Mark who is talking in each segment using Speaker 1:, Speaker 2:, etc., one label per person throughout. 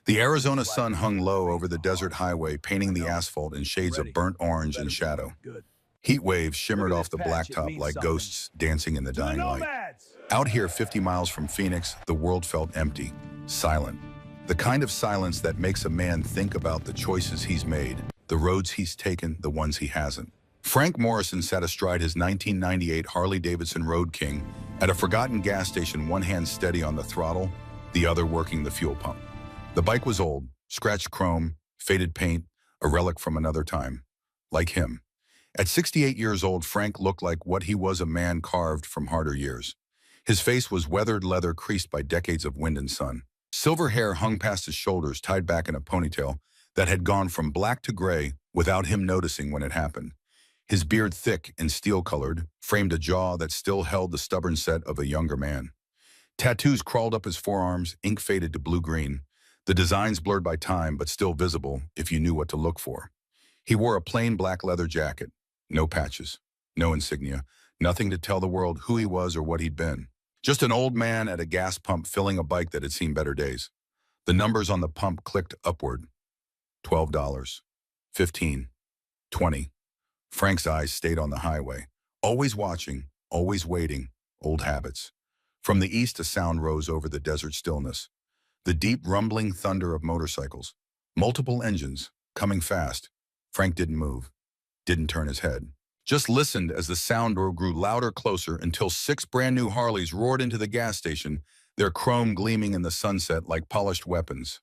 Speaker 1: The Arizona sun hung low over the desert highway, painting the asphalt in shades of
Speaker 2: Ready.
Speaker 1: burnt
Speaker 2: You
Speaker 1: orange
Speaker 2: better
Speaker 1: and
Speaker 2: be.
Speaker 1: shadow.
Speaker 2: Good.
Speaker 1: Heat waves
Speaker 2: Look
Speaker 1: shimmered
Speaker 2: at
Speaker 1: off
Speaker 2: this
Speaker 1: the
Speaker 2: patch. It
Speaker 1: blacktop
Speaker 2: means
Speaker 1: like
Speaker 2: something.
Speaker 1: ghosts dancing in the
Speaker 2: To the
Speaker 1: dying light.
Speaker 2: nomads!
Speaker 1: Out here, 50 miles from Phoenix, the world felt empty, silent. The kind of silence that makes a man think about the choices he's made, the roads he's taken, the ones he hasn't. Frank Morrison sat astride his 1998 Harley-Davidson Road King at a forgotten gas station, one hand steady on the throttle, the other working the fuel pump. The bike was old, scratched chrome, faded paint, a relic from another time. Like him. At 68 years old, Frank looked like what he was, a man carved from harder years. His face was weathered leather creased by decades of wind and sun. Silver hair hung past his shoulders, tied back in a ponytail that had gone from black to gray without him noticing when it happened. His beard, thick and steel-colored, framed a jaw that still held the stubborn set of a younger man. Tattoos crawled up his forearms, ink faded to blue-green, the designs blurred by time but still visible if you knew what to look for. He wore a plain black leather jacket, no patches, no insignia, nothing to tell the world who he was or what he'd been. Just an old man at a gas pump filling a bike that had seen better days. The numbers on the pump clicked upward. $12, 15, 20. Frank's eyes stayed on the highway. Always watching, always waiting, old habits. From the east, a sound rose over the desert stillness. The deep rumbling thunder of motorcycles. Multiple engines, coming fast. Frank didn't move, didn't turn his head. Just listened as the sound grew louder, closer, until 6 brand new Harleys roared into the gas station, their chrome gleaming in the sunset like polished weapons.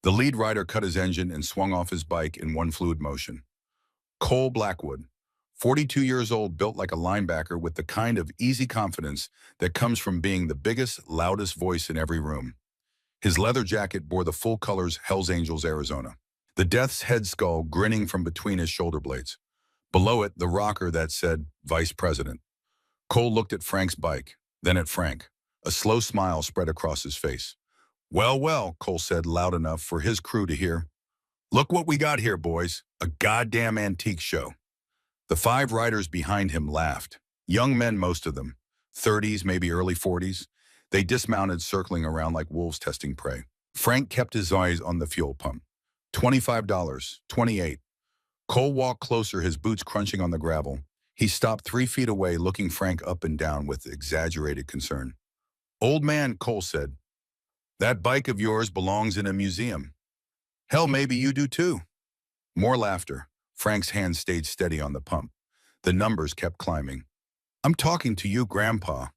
Speaker 1: The lead rider cut his engine and swung off his bike in one fluid motion. Cole Blackwood, 42 years old, built like a linebacker with the kind of easy confidence that comes from being the biggest, loudest voice in every room. His leather jacket bore the full colors Hells Angels, Arizona. The Death's Head skull grinning from between his shoulder blades. Below it, the rocker that said, Vice President. Cole looked at Frank's bike, then at Frank. A slow smile spread across his face. Well, well, Cole said loud enough for his crew to hear. Look what we got here, boys. A goddamn antique show. The 5 riders behind him laughed. Young men, most of them. 30s, maybe early 40s. They dismounted, circling around like wolves testing prey. Frank kept his eyes on the fuel pump. $25, 28. Cole walked closer, his boots crunching on the gravel. He stopped 3 feet away, looking Frank up and down with exaggerated concern. Old man, Cole said, that bike of yours belongs in a museum. Hell, maybe you do too. More laughter. Frank's hand stayed steady on the pump. The numbers kept climbing. I'm talking to you, Grandpa.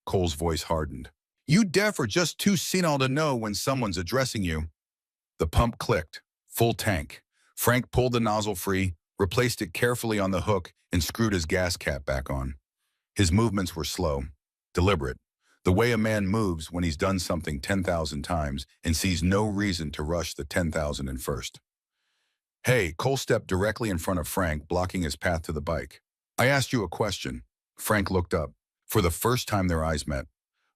Speaker 1: Cole's voice hardened. You deaf or just too senile to know when someone's addressing you? The pump clicked. Full tank. Frank pulled the nozzle free, replaced it carefully on the hook, and screwed his gas cap back on. His movements were slow, deliberate, the way a man moves when he's done something 10,000 times and sees no reason to rush the 10,001st. Hey, Cole stepped directly in front of Frank, blocking his path to the bike. I asked you a question. Frank looked up. For the first time their eyes met.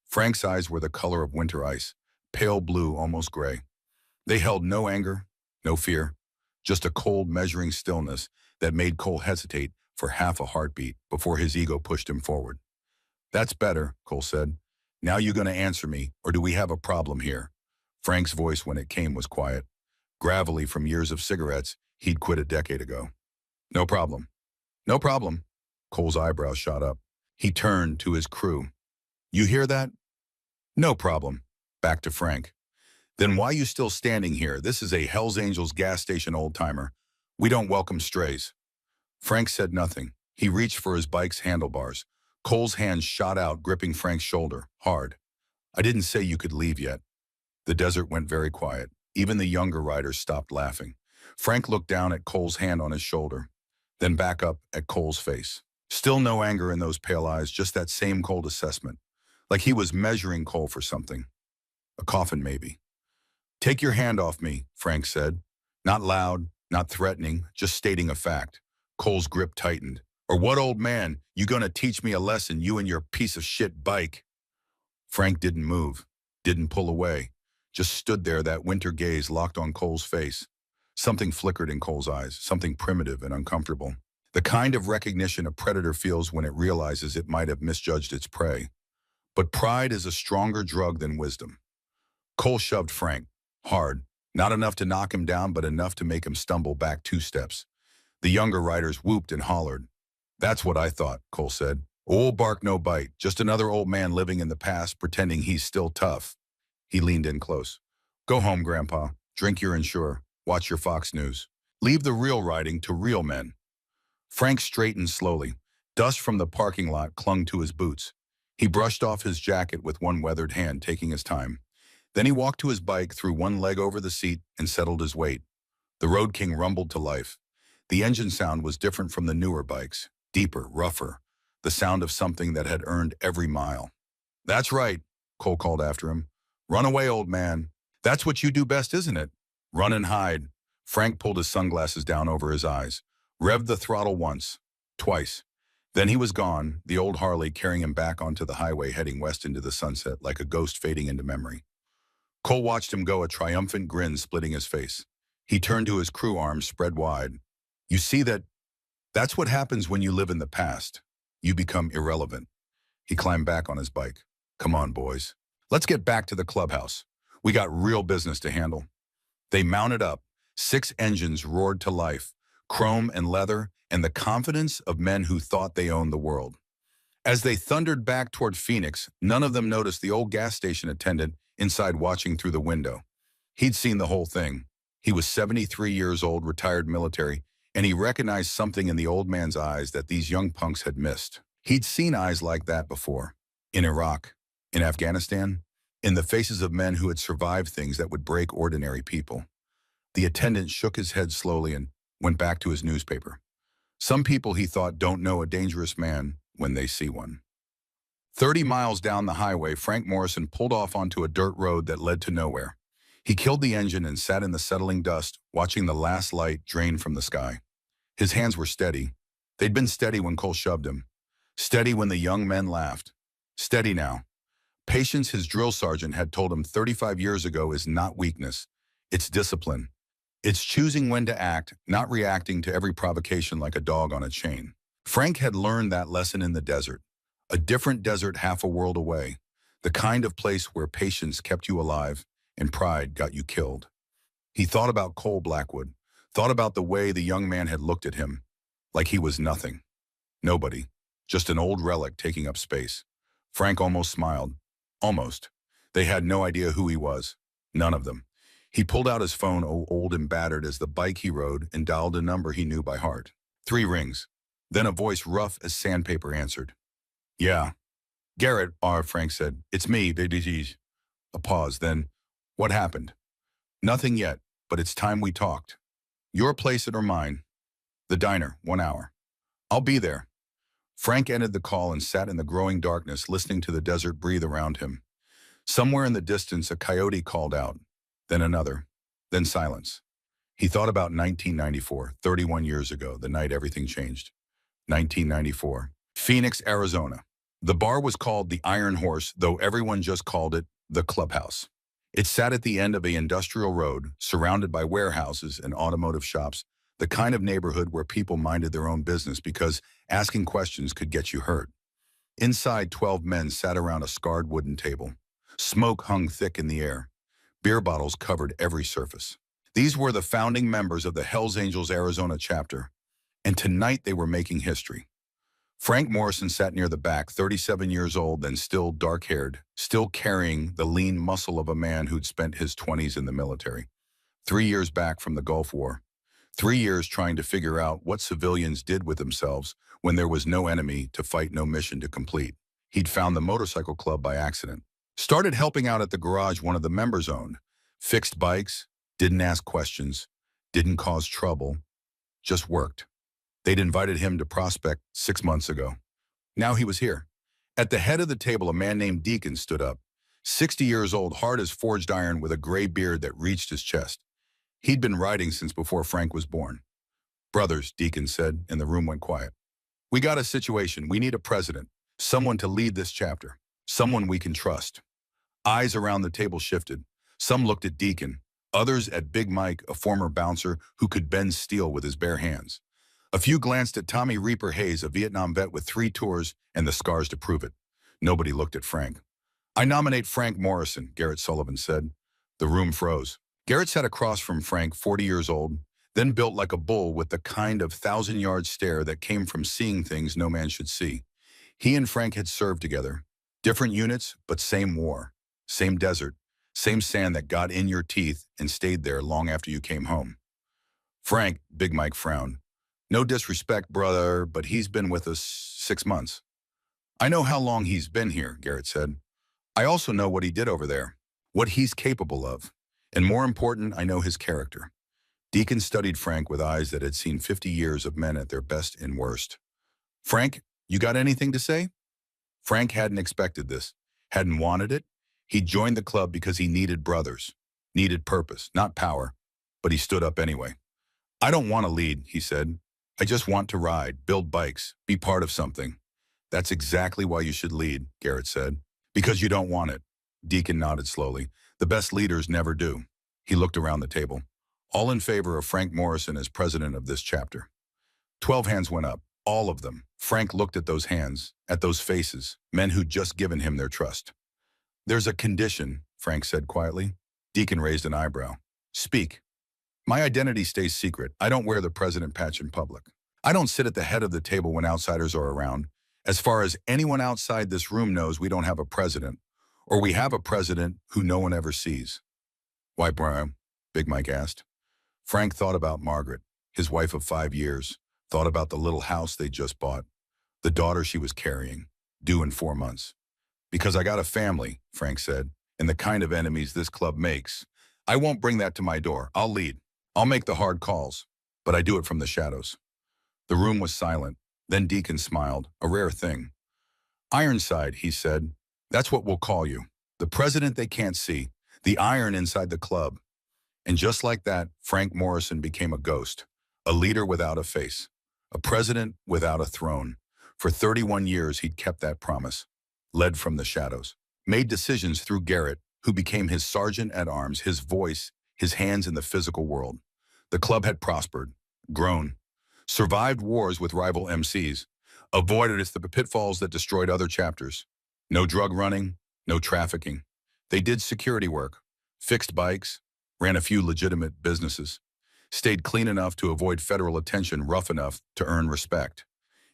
Speaker 1: Frank's eyes were the color of winter ice, pale blue, almost gray. They held no anger, no fear, just a cold, measuring stillness that made Cole hesitate for half a heartbeat before his ego pushed him forward. That's better, Cole said. Now you gonna answer me, or do we have a problem here? Frank's voice, when it came, was quiet. Gravelly from years of cigarettes he'd quit a decade ago. No problem. No problem. Cole's eyebrows shot up. He turned to his crew. You hear that? No problem. Back to Frank. Then why you still standing here? This is a Hells Angels gas station, old-timer. We don't welcome strays. Frank said nothing. He reached for his bike's handlebars. Cole's hand shot out, gripping Frank's shoulder, hard. I didn't say you could leave yet. The desert went very quiet. Even the younger riders stopped laughing. Frank looked down at Cole's hand on his shoulder, then back up at Cole's face. Still no anger in those pale eyes, just that same cold assessment. Like he was measuring Cole for something. A coffin, maybe. Take your hand off me, Frank said. Not loud, not threatening, just stating a fact. Cole's grip tightened. Or what, old man? You gonna teach me a lesson, you and your piece of shit bike? Frank didn't move, didn't pull away. Just stood there, that winter gaze locked on Cole's face. Something flickered in Cole's eyes, something primitive and uncomfortable. The kind of recognition a predator feels when it realizes it might have misjudged its prey. But pride is a stronger drug than wisdom. Cole shoved Frank, hard, Not enough to knock him down, but enough to make him stumble back 2 steps. The younger riders whooped and hollered. That's what I thought, Cole said. Old bark, no bite. Just another old man living in the past, pretending he's still tough. He leaned in close. Go home, Grandpa. Drink your Ensure. Watch your Fox News. Leave the real riding to real men. Frank straightened slowly. Dust from the parking lot clung to his boots. He brushed off his jacket with one weathered hand, taking his time. Then he walked to his bike, threw one leg over the seat, and settled his weight. The Road King rumbled to life. The engine sound was different from the newer bikes. Deeper, rougher. The sound of something that had earned every mile. That's right, Cole called after him. Run away, old man. That's what you do best, isn't it? Run and hide. Frank pulled his sunglasses down over his eyes. Revved the throttle once. Twice. Then he was gone, the old Harley carrying him back onto the highway heading west into the sunset like a ghost fading into memory. Cole watched him go, a triumphant grin splitting his face. He turned to his crew, arms spread wide. You see that's what happens when you live in the past. You become irrelevant. He climbed back on his bike. Come on, boys. Let's get back to the clubhouse. We got real business to handle. They mounted up. 6 engines roared to life, chrome and leather, and the confidence of men who thought they owned the world. As they thundered back toward Phoenix, none of them noticed the old gas station attendant inside watching through the window. He'd seen the whole thing. He was 73 years old, retired military, and he recognized something in the old man's eyes that these young punks had missed. He'd seen eyes like that before. In Iraq, in Afghanistan, in the faces of men who had survived things that would break ordinary people. The attendant shook his head slowly and went back to his newspaper. Some people, he thought, don't know a dangerous man when they see one. 30 miles down the highway, Frank Morrison pulled off onto a dirt road that led to nowhere. He killed the engine and sat in the settling dust, watching the last light drain from the sky. His hands were steady. They'd been steady when Cole shoved him. Steady when the young men laughed. Steady now. Patience, his drill sergeant, had told him 35 years ago, is not weakness. It's discipline. It's choosing when to act, not reacting to every provocation like a dog on a chain. Frank had learned that lesson in the desert. A different desert half a world away. The kind of place where patience kept you alive and pride got you killed. He thought about Cole Blackwood, thought about the way the young man had looked at him, like he was nothing. Nobody. Just an old relic taking up space. Frank almost smiled. Almost. They had no idea who he was. None of them. He pulled out his phone, old and battered as the bike he rode, and dialed a number he knew by heart. 3 rings. Then a voice rough as sandpaper answered. Yeah. Garrett, Frank said. It's me, DDG's. A pause, then, what happened? Nothing yet, but it's time we talked. Your place or mine? The diner, 1 hour. I'll be there. Frank ended the call and sat in the growing darkness, listening to the desert breathe around him. Somewhere in the distance, a coyote called out. Then another. Then silence. He thought about 1994, 31 years ago, the night everything changed. 1994. Phoenix, Arizona. The bar was called the Iron Horse, though everyone just called it the Clubhouse. It sat at the end of an industrial road, surrounded by warehouses and automotive shops, the kind of neighborhood where people minded their own business because asking questions could get you hurt. Inside, 12 men sat around a scarred wooden table. Smoke hung thick in the air. Beer bottles covered every surface. These were the founding members of the Hells Angels Arizona chapter, and tonight they were making history. Frank Morrison sat near the back, 37 years old and still dark-haired, still carrying the lean muscle of a man who'd spent his 20s in the military. 3 years back from the Gulf War. 3 years trying to figure out what civilians did with themselves when there was no enemy to fight, no mission to complete. He'd found the motorcycle club by accident. Started helping out at the garage one of the members owned. Fixed bikes, didn't ask questions, didn't cause trouble, just worked. They'd invited him to prospect 6 months ago. Now he was here. At the head of the table, a man named Deacon stood up. 60 years old, hard as forged iron, with a gray beard that reached his chest. He'd been riding since before Frank was born. Brothers, Deacon said, and the room went quiet. We got a situation. We need a president, someone to lead this chapter, someone we can trust. Eyes around the table shifted. Some looked at Deacon, others at Big Mike, a former bouncer who could bend steel with his bare hands. A few glanced at Tommy Reaper Hayes, a Vietnam vet with 3 tours and the scars to prove it. Nobody looked at Frank. I nominate Frank Morrison, Garrett Sullivan said. The room froze. Garrett sat across from Frank, 40 years old, then built like a bull with the kind of thousand-yard stare that came from seeing things no man should see. He and Frank had served together. Different units, but same war. Same desert. Same sand that got in your teeth and stayed there long after you came home. Frank, Big Mike frowned. No disrespect, brother, but he's been with us 6 months. I know how long he's been here, Garrett said. I also know what he did over there, what he's capable of. And more important, I know his character. Deacon studied Frank with eyes that had seen 50 years of men at their best and worst. Frank, you got anything to say? Frank hadn't expected this, hadn't wanted it. He joined the club because he needed brothers, needed purpose, not power, but he stood up anyway. I don't want to lead, he said. I just want to ride, build bikes, be part of something. That's exactly why you should lead, Garrett said. Because you don't want it. Deacon nodded slowly. The best leaders never do. He looked around the table. All in favor of Frank Morrison as president of this chapter. 12 hands went up, all of them. Frank looked at those hands, at those faces, men who'd just given him their trust. There's a condition, Frank said quietly. Deacon raised an eyebrow. Speak. My identity stays secret. I don't wear the president patch in public. I don't sit at the head of the table when outsiders are around. As far as anyone outside this room knows, we don't have a president. Or we have a president who no one ever sees. Why, Brian? Big Mike asked. Frank thought about Margaret, his wife of 5 years, thought about the little house they just bought, the daughter she was carrying, due in 4 months. Because I got a family, Frank said, and the kind of enemies this club makes. I won't bring that to my door. I'll lead. I'll make the hard calls, but I do it from the shadows. The room was silent. Then Deacon smiled, a rare thing. Ironside, he said. That's what we'll call you. The president they can't see, the iron inside the club. And just like that, Frank Morrison became a ghost, a leader without a face, a president without a throne. For 31 years, he'd kept that promise, led from the shadows, made decisions through Garrett, who became his sergeant at arms, his voice, his hands in the physical world. The club had prospered, grown, survived wars with rival MCs, avoided the pitfalls that destroyed other chapters. No drug running, no trafficking. They did security work, fixed bikes, ran a few legitimate businesses, stayed clean enough to avoid federal attention, rough enough to earn respect.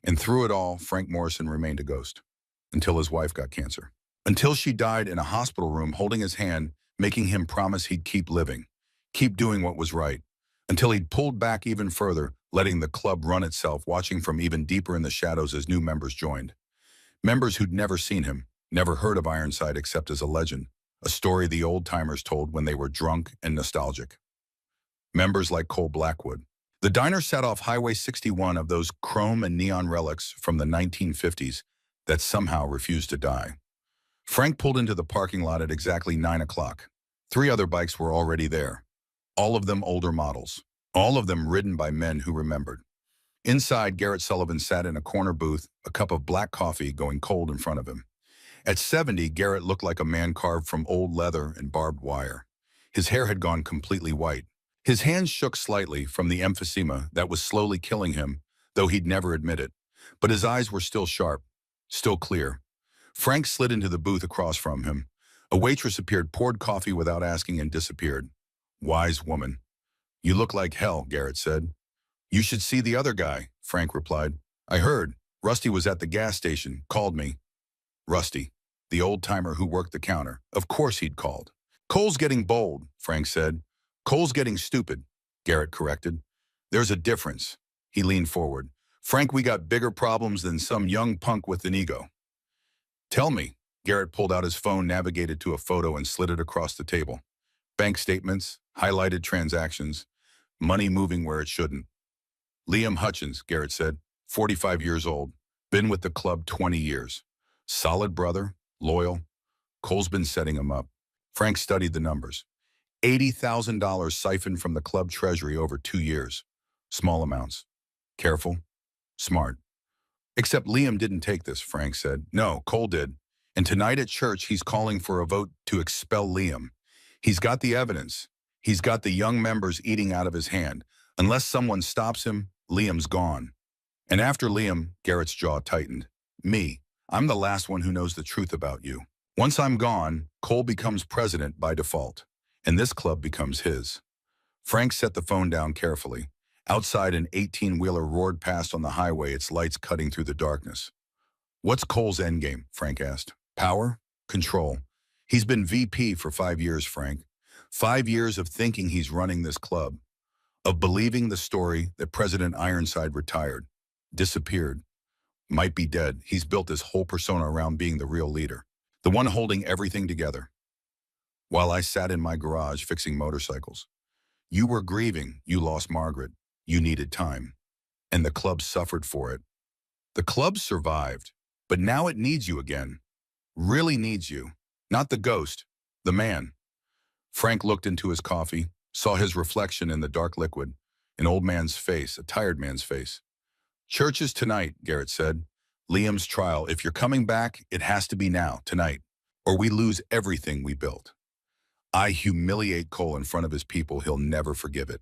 Speaker 1: And through it all, Frank Morrison remained a ghost, until his wife got cancer. Until she died in a hospital room holding his hand, making him promise he'd keep living, keep doing what was right, until he'd pulled back even further, letting the club run itself, watching from even deeper in the shadows as new members joined. Members who'd never seen him, never heard of Ironside except as a legend, a story the old-timers told when they were drunk and nostalgic. Members like Cole Blackwood. The diner sat off Highway 61 of those chrome and neon relics from the 1950s that somehow refused to die. Frank pulled into the parking lot at exactly 9 o'clock. 3 other bikes were already there, all of them older models, all of them ridden by men who remembered. Inside, Garrett Sullivan sat in a corner booth, a cup of black coffee going cold in front of him. At 70, Garrett looked like a man carved from old leather and barbed wire. His hair had gone completely white. His hands shook slightly from the emphysema that was slowly killing him, though he'd never admit it. But his eyes were still sharp, still clear. Frank slid into the booth across from him. A waitress appeared, poured coffee without asking, and disappeared. Wise woman. You look like hell, Garrett said. You should see the other guy, Frank replied. I heard. Rusty was at the gas station, called me. Rusty, the old-timer who worked the counter. Of course he'd called. Cole's getting bold, Frank said. Cole's getting stupid, Garrett corrected. There's a difference. He leaned forward. Frank, we got bigger problems than some young punk with an ego. Tell me. Garrett pulled out his phone, navigated to a photo, and slid it across the table. Bank statements, highlighted transactions, money moving where it shouldn't. Liam Hutchins, Garrett said, 45 years old, been with the club 20 years. Solid brother, loyal. Cole's been setting him up. Frank studied the numbers. $80,000 siphoned from the club treasury over 2 years. Small amounts. Careful. Smart. Except Liam didn't take this, Frank said. No, Cole did. And tonight at church, he's calling for a vote to expel Liam. He's got the evidence. He's got the young members eating out of his hand. Unless someone stops him, Liam's gone. And after Liam, Garrett's jaw tightened. Me. I'm the last one who knows the truth about you. Once I'm gone, Cole becomes president by default. and this club becomes his. Frank set the phone down carefully. Outside, an 18-wheeler roared past on the highway, its lights cutting through the darkness. What's Cole's endgame? Frank asked. Power? Control. He's been VP for 5 years, Frank. 5 years of thinking he's running this club, of believing the story that President Ironside retired, disappeared, might be dead. He's built his whole persona around being the real leader, the one holding everything together. While I sat in my garage fixing motorcycles, you were grieving. You lost Margaret. You needed time. And the club suffered for it. The club survived, but now it needs you again. Really needs you. Not the ghost, the man. Frank looked into his coffee, saw his reflection in the dark liquid, an old man's face, a tired man's face. Church is tonight, Garrett said. Liam's trial. If you're coming back, it has to be now, tonight, or we lose everything we built. I humiliate Cole in front of his people. He'll never forgive it.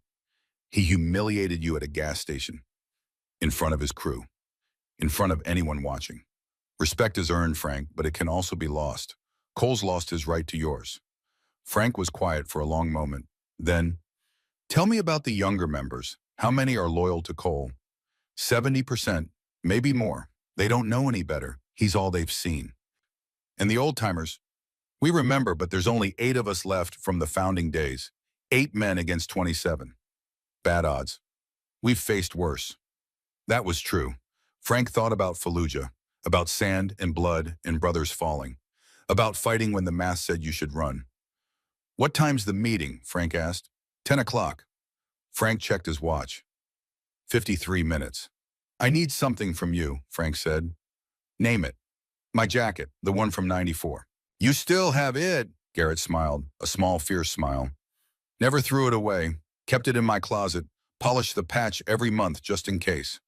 Speaker 1: He humiliated you at a gas station, in front of his crew, in front of anyone watching. Respect is earned, Frank, but it can also be lost. Cole's lost his right to yours. Frank was quiet for a long moment. Then, tell me about the younger members. How many are loyal to Cole? 70%, maybe more. They don't know any better. He's all they've seen. And the old-timers, we remember, but there's only 8 of us left from the founding days. 8 men against 27. Bad odds. We've faced worse. That was true. Frank thought about Fallujah, about sand and blood and brothers falling, about fighting when the math said you should run. What time's the meeting? Frank asked. 10 o'clock. Frank checked his watch. 53 minutes. I need something from you, Frank said. Name it. My jacket, the one from '94. You still have it, Garrett smiled, a small, fierce smile. Never threw it away. Kept it in my closet. Polished the patch every month just in case.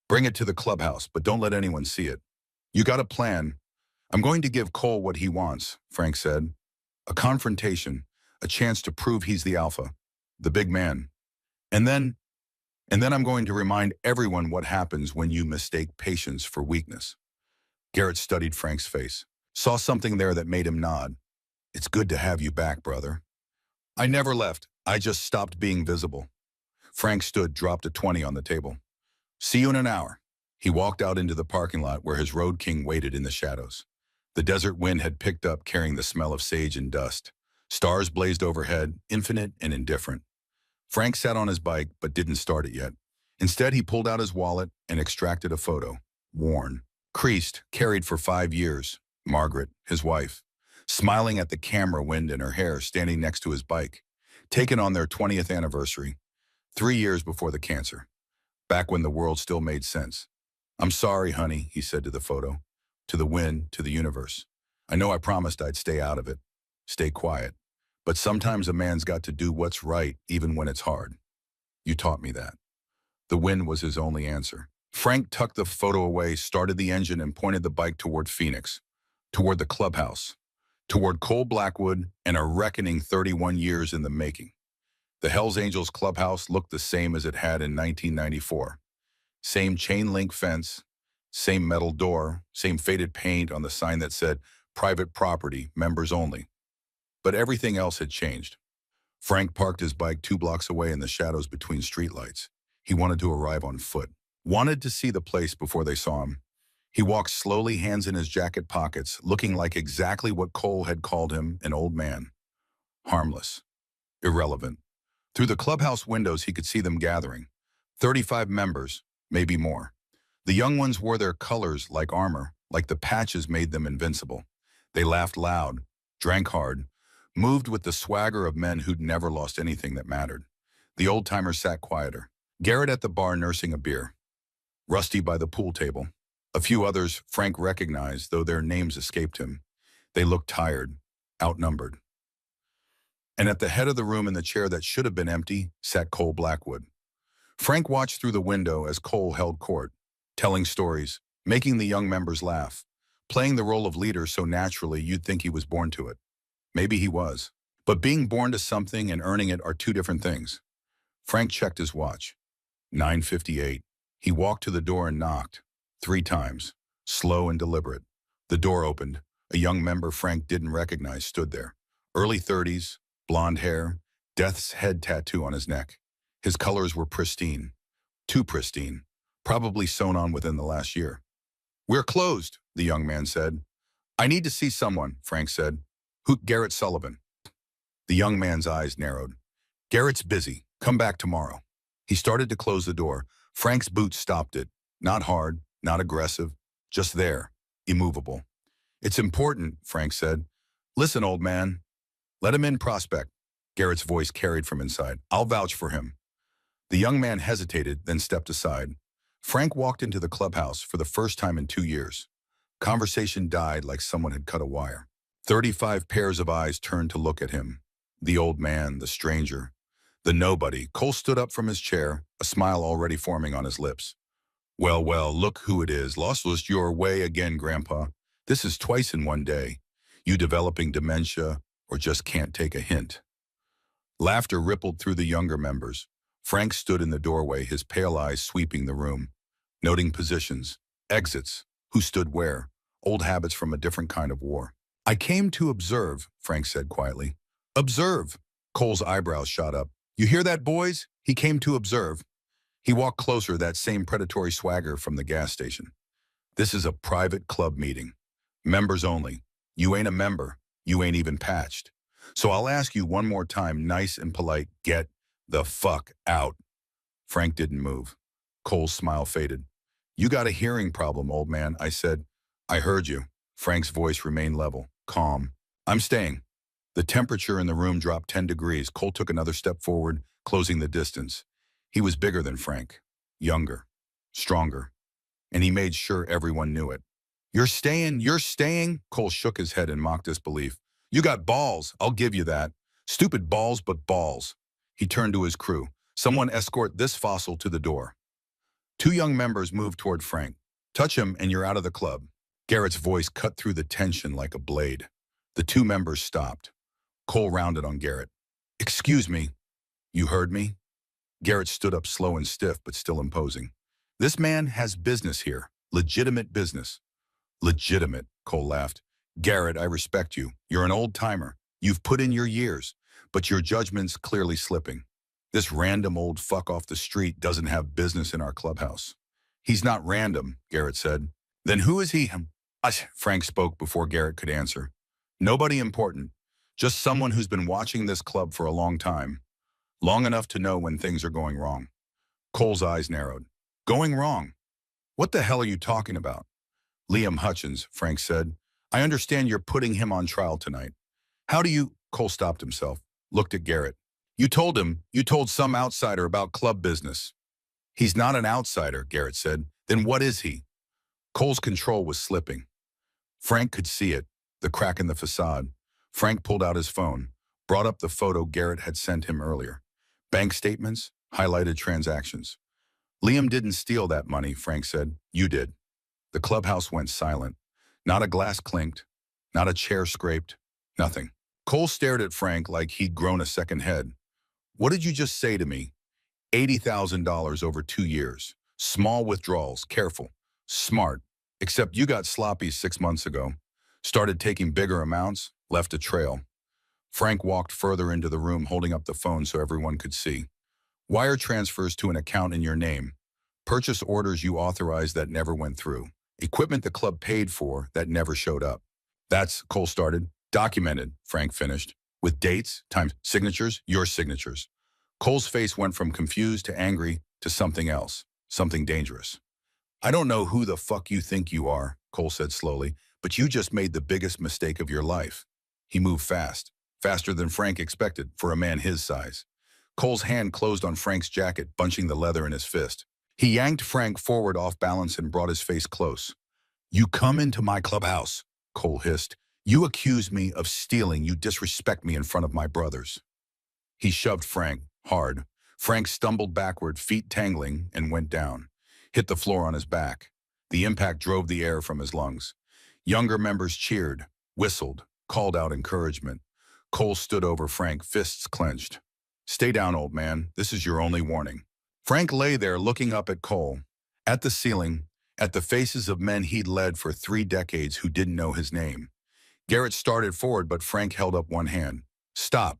Speaker 1: Bring it to the clubhouse, but don't let anyone see it. You got a plan. I'm going to give Cole what he wants, Frank said. A confrontation, a chance to prove he's the alpha, the big man. And then I'm going to remind everyone what happens when you mistake patience for weakness. Garrett studied Frank's face, saw something there that made him nod. It's good to have you back, brother. I never left. I just stopped being visible. Frank stood, dropped a 20 on the table. See you in an hour. He walked out into the parking lot where his road king waited in the shadows. The desert wind had picked up, carrying the smell of sage and dust. Stars blazed overhead, infinite and indifferent. Frank sat on his bike, but didn't start it yet. Instead, he pulled out his wallet and extracted a photo. Worn, creased, carried for 5 years. Margaret, his wife, smiling at the camera, wind in her hair, standing next to his bike. Taken on their 20th anniversary, 3 years before the cancer. Back when the world still made sense. I'm sorry, honey, he said to the photo, to the wind, to the universe. I know I promised I'd stay out of it, stay quiet. But sometimes a man's got to do what's right, even when it's hard. You taught me that. The wind was his only answer. Frank tucked the photo away, started the engine, and pointed the bike toward Phoenix, toward the clubhouse, toward Cole Blackwood and a reckoning 31 years in the making. The Hells Angels clubhouse looked the same as it had in 1994. Same chain-link fence, same metal door, same faded paint on the sign that said, private property, members only. But everything else had changed. Frank parked his bike 2 blocks away in the shadows between streetlights. He wanted to arrive on foot, wanted to see the place before they saw him. He walked slowly, hands in his jacket pockets, looking like exactly what Cole had called him, an old man. Harmless, irrelevant. Through the clubhouse windows, he could see them gathering. 35 members, maybe more. The young ones wore their colors like armor, like the patches made them invincible. They laughed loud, drank hard, moved with the swagger of men who'd never lost anything that mattered. The old-timers sat quieter. Garrett at the bar nursing a beer. Rusty by the pool table. A few others Frank recognized, though their names escaped him. They looked tired, outnumbered. And at the head of the room, in the chair that should have been empty, sat Cole Blackwood. Frank watched through the window as Cole held court, telling stories, making the young members laugh, playing the role of leader so naturally you'd think he was born to it. Maybe he was. But being born to something and earning it are 2 different things. Frank checked his watch. 9:58. He walked to the door and knocked. 3 times. Slow and deliberate. The door opened. A young member Frank didn't recognize stood there. Early 30s, blonde hair, death's head tattoo on his neck. His colors were pristine, too pristine, probably sewn on within the last year. "We're closed," the young man said. "I need to see someone," Frank said. "Who?" "Garrett Sullivan." The young man's eyes narrowed. "Garrett's busy. Come back tomorrow." He started to close the door. Frank's boot stopped it. Not hard, not aggressive, just there, immovable. "It's important," Frank said. "Listen, old man. Let him in, Prospect." Garrett's voice carried from inside. "I'll vouch for him." The young man hesitated, then stepped aside. Frank walked into the clubhouse for the first time in 2 years. Conversation died like someone had cut a wire. 35 pairs of eyes turned to look at him. The old man, the stranger, the nobody. Cole stood up from his chair, a smile already forming on his lips. "Well, well, look who it is. Lost your way again, Grandpa. This is twice in one day. You developing dementia or just can't take a hint." Laughter rippled through the younger members. Frank stood in the doorway, his pale eyes sweeping the room, noting positions, exits, who stood where, old habits from a different kind of war. "I came to observe," Frank said quietly. "Observe." Cole's eyebrows shot up. "You hear that, boys? He came to observe." He walked closer, that same predatory swagger from the gas station. "This is a private club meeting. Members only. You ain't a member. You ain't even patched. So I'll ask you one more time, nice and polite, get the fuck out." Frank didn't move. Cole's smile faded. "You got a hearing problem, old man," I said. "I heard you." Frank's voice remained level, calm. "I'm staying." The temperature in the room dropped 10 degrees. Cole took another step forward, closing the distance. He was bigger than Frank, younger, stronger, and he made sure everyone knew it. You're staying?" Cole shook his head in mock disbelief. "You got balls, I'll give you that. Stupid balls, but balls." He turned to his crew. "Someone escort this fossil to the door." 2 young members moved toward Frank. "Touch him and you're out of the club." Garrett's voice cut through the tension like a blade. The 2 members stopped. Cole rounded on Garrett. "Excuse me, you heard me?" Garrett stood up slow and stiff, but still imposing. "This man has business here, legitimate business." "Legitimate," Cole laughed. "Garrett, I respect you. You're an old-timer. You've put in your years, but your judgment's clearly slipping. This random old fuck off the street doesn't have business in our clubhouse." "He's not random," Garrett said. "Then who is he?" Frank spoke before Garrett could answer. "Nobody important. Just someone who's been watching this club for a long time. Long enough to know when things are going wrong." Cole's eyes narrowed. "Going wrong? What the hell are you talking about?" "Liam Hutchins," Frank said. "I understand you're putting him on trial tonight. How do you—" Cole stopped himself, looked at Garrett. You told some outsider about club business." "He's not an outsider," Garrett said. "Then what is he?" Cole's control was slipping. Frank could see it, the crack in the facade. Frank pulled out his phone, brought up the photo Garrett had sent him earlier. Bank statements, highlighted transactions. "Liam didn't steal that money," Frank said. "You did." The clubhouse went silent. Not a glass clinked, not a chair scraped, nothing. Cole stared at Frank like he'd grown a second head. "What did you just say to me?" $80,000 over 2 years. Small withdrawals, careful. Smart. Except you got sloppy 6 months ago. Started taking bigger amounts, left a trail. Frank walked further into the room, holding up the phone so everyone could see. "Wire transfers to an account in your name. Purchase orders you authorized that never went through. Equipment the club paid for that never showed up." "That's," Cole started. "Documented," Frank finished. "With dates, times, signatures, your signatures." Cole's face went from confused to angry to something else, something dangerous. "I don't know who the fuck you think you are," Cole said slowly, "but you just made the biggest mistake of your life." He moved fast, faster than Frank expected for a man his size. Cole's hand closed on Frank's jacket, bunching the leather in his fist. He yanked Frank forward off balance and brought his face close. "You come into my clubhouse," Cole hissed. "You accuse me of stealing. You disrespect me in front of my brothers." He shoved Frank, hard. Frank stumbled backward, feet tangling, and went down. Hit the floor on his back. The impact drove the air from his lungs. Younger members cheered, whistled, called out encouragement. Cole stood over Frank, fists clenched. "Stay down, old man. This is your only warning." Frank lay there looking up at Cole, at the ceiling, at the faces of men he'd led for 3 decades who didn't know his name. Garrett started forward, but Frank held up one hand. "Stop."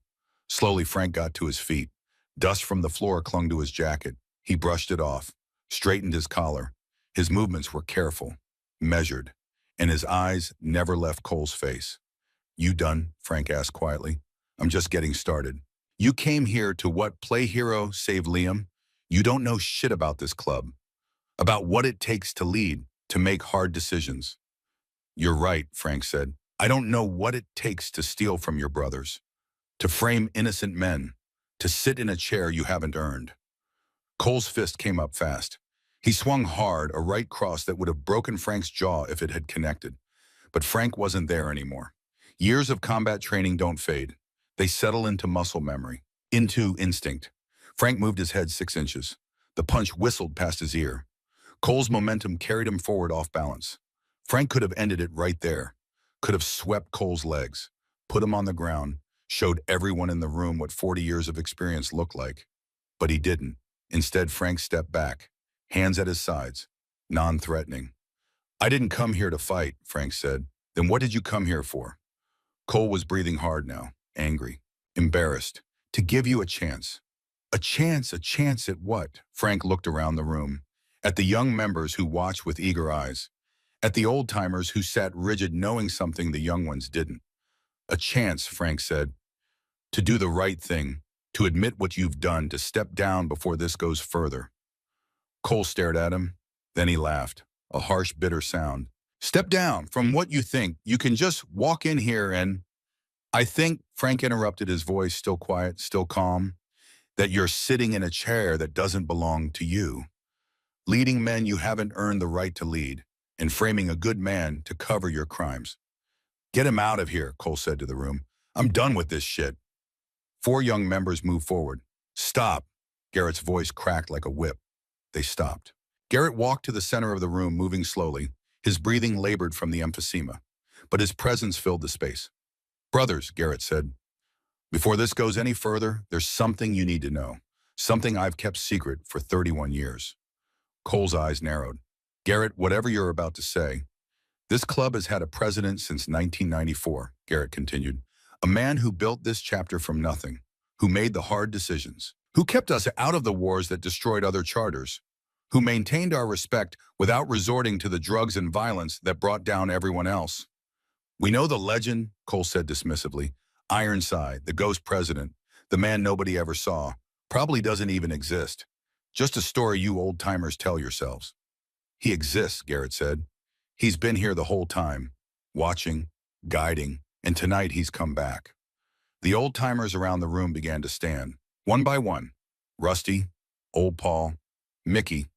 Speaker 1: Slowly, Frank got to his feet. Dust from the floor clung to his jacket. He brushed it off, straightened his collar. His movements were careful, measured, and his eyes never left Cole's face. "You done?" Frank asked quietly. "I'm just getting started." "You came here to what, play hero, save Liam? You don't know shit about this club, about what it takes to lead, to make hard decisions." "You're right," Frank said. "I don't know what it takes to steal from your brothers, to frame innocent men, to sit in a chair you haven't earned." Cole's fist came up fast. He swung hard, a right cross that would have broken Frank's jaw if it had connected. But Frank wasn't there anymore. Years of combat training don't fade. They settle into muscle memory, into instinct. Frank moved his head 6 inches. The punch whistled past his ear. Cole's momentum carried him forward off balance. Frank could have ended it right there, could have swept Cole's legs, put him on the ground, showed everyone in the room what 40 years of experience looked like. But he didn't. Instead, Frank stepped back, hands at his sides, non-threatening. "I didn't come here to fight," Frank said. "Then what did you come here for?" Cole was breathing hard now, angry, embarrassed. "To give you a chance." "A chance? A chance at what?" Frank looked around the room, at the young members who watched with eager eyes, at the old-timers who sat rigid knowing something the young ones didn't. "A chance," Frank said, "to do the right thing, to admit what you've done, to step down before this goes further." Cole stared at him, then he laughed, a harsh, bitter sound. "Step down from what you think. You can just walk in here and—" "I think," Frank interrupted, his voice still quiet, still calm, "that you're sitting in a chair that doesn't belong to you, leading men you haven't earned the right to lead, and framing a good man to cover your crimes." "Get him out of here," Cole said to the room. "I'm done with this shit." 4 young members moved forward. "Stop." Garrett's voice cracked like a whip. They stopped. Garrett walked to the center of the room, moving slowly. His breathing labored from the emphysema, but his presence filled the space. "Brothers," Garrett said, "before this goes any further, there's something you need to know. Something I've kept secret for 31 years. Cole's eyes narrowed. "Garrett, whatever you're about to say, this club has had a president since 1994, Garrett continued. "A man who built this chapter from nothing, who made the hard decisions, who kept us out of the wars that destroyed other charters, who maintained our respect without resorting to the drugs and violence that brought down everyone else." "We know the legend," Cole said dismissively. "Ironside, the ghost president, the man nobody ever saw, probably doesn't even exist. Just a story you old-timers tell yourselves." "He exists," Garrett said. "He's been here the whole time, watching, guiding, and tonight he's come back." The old-timers around the room began to stand, one by one. Rusty, Old Paul, Mickey.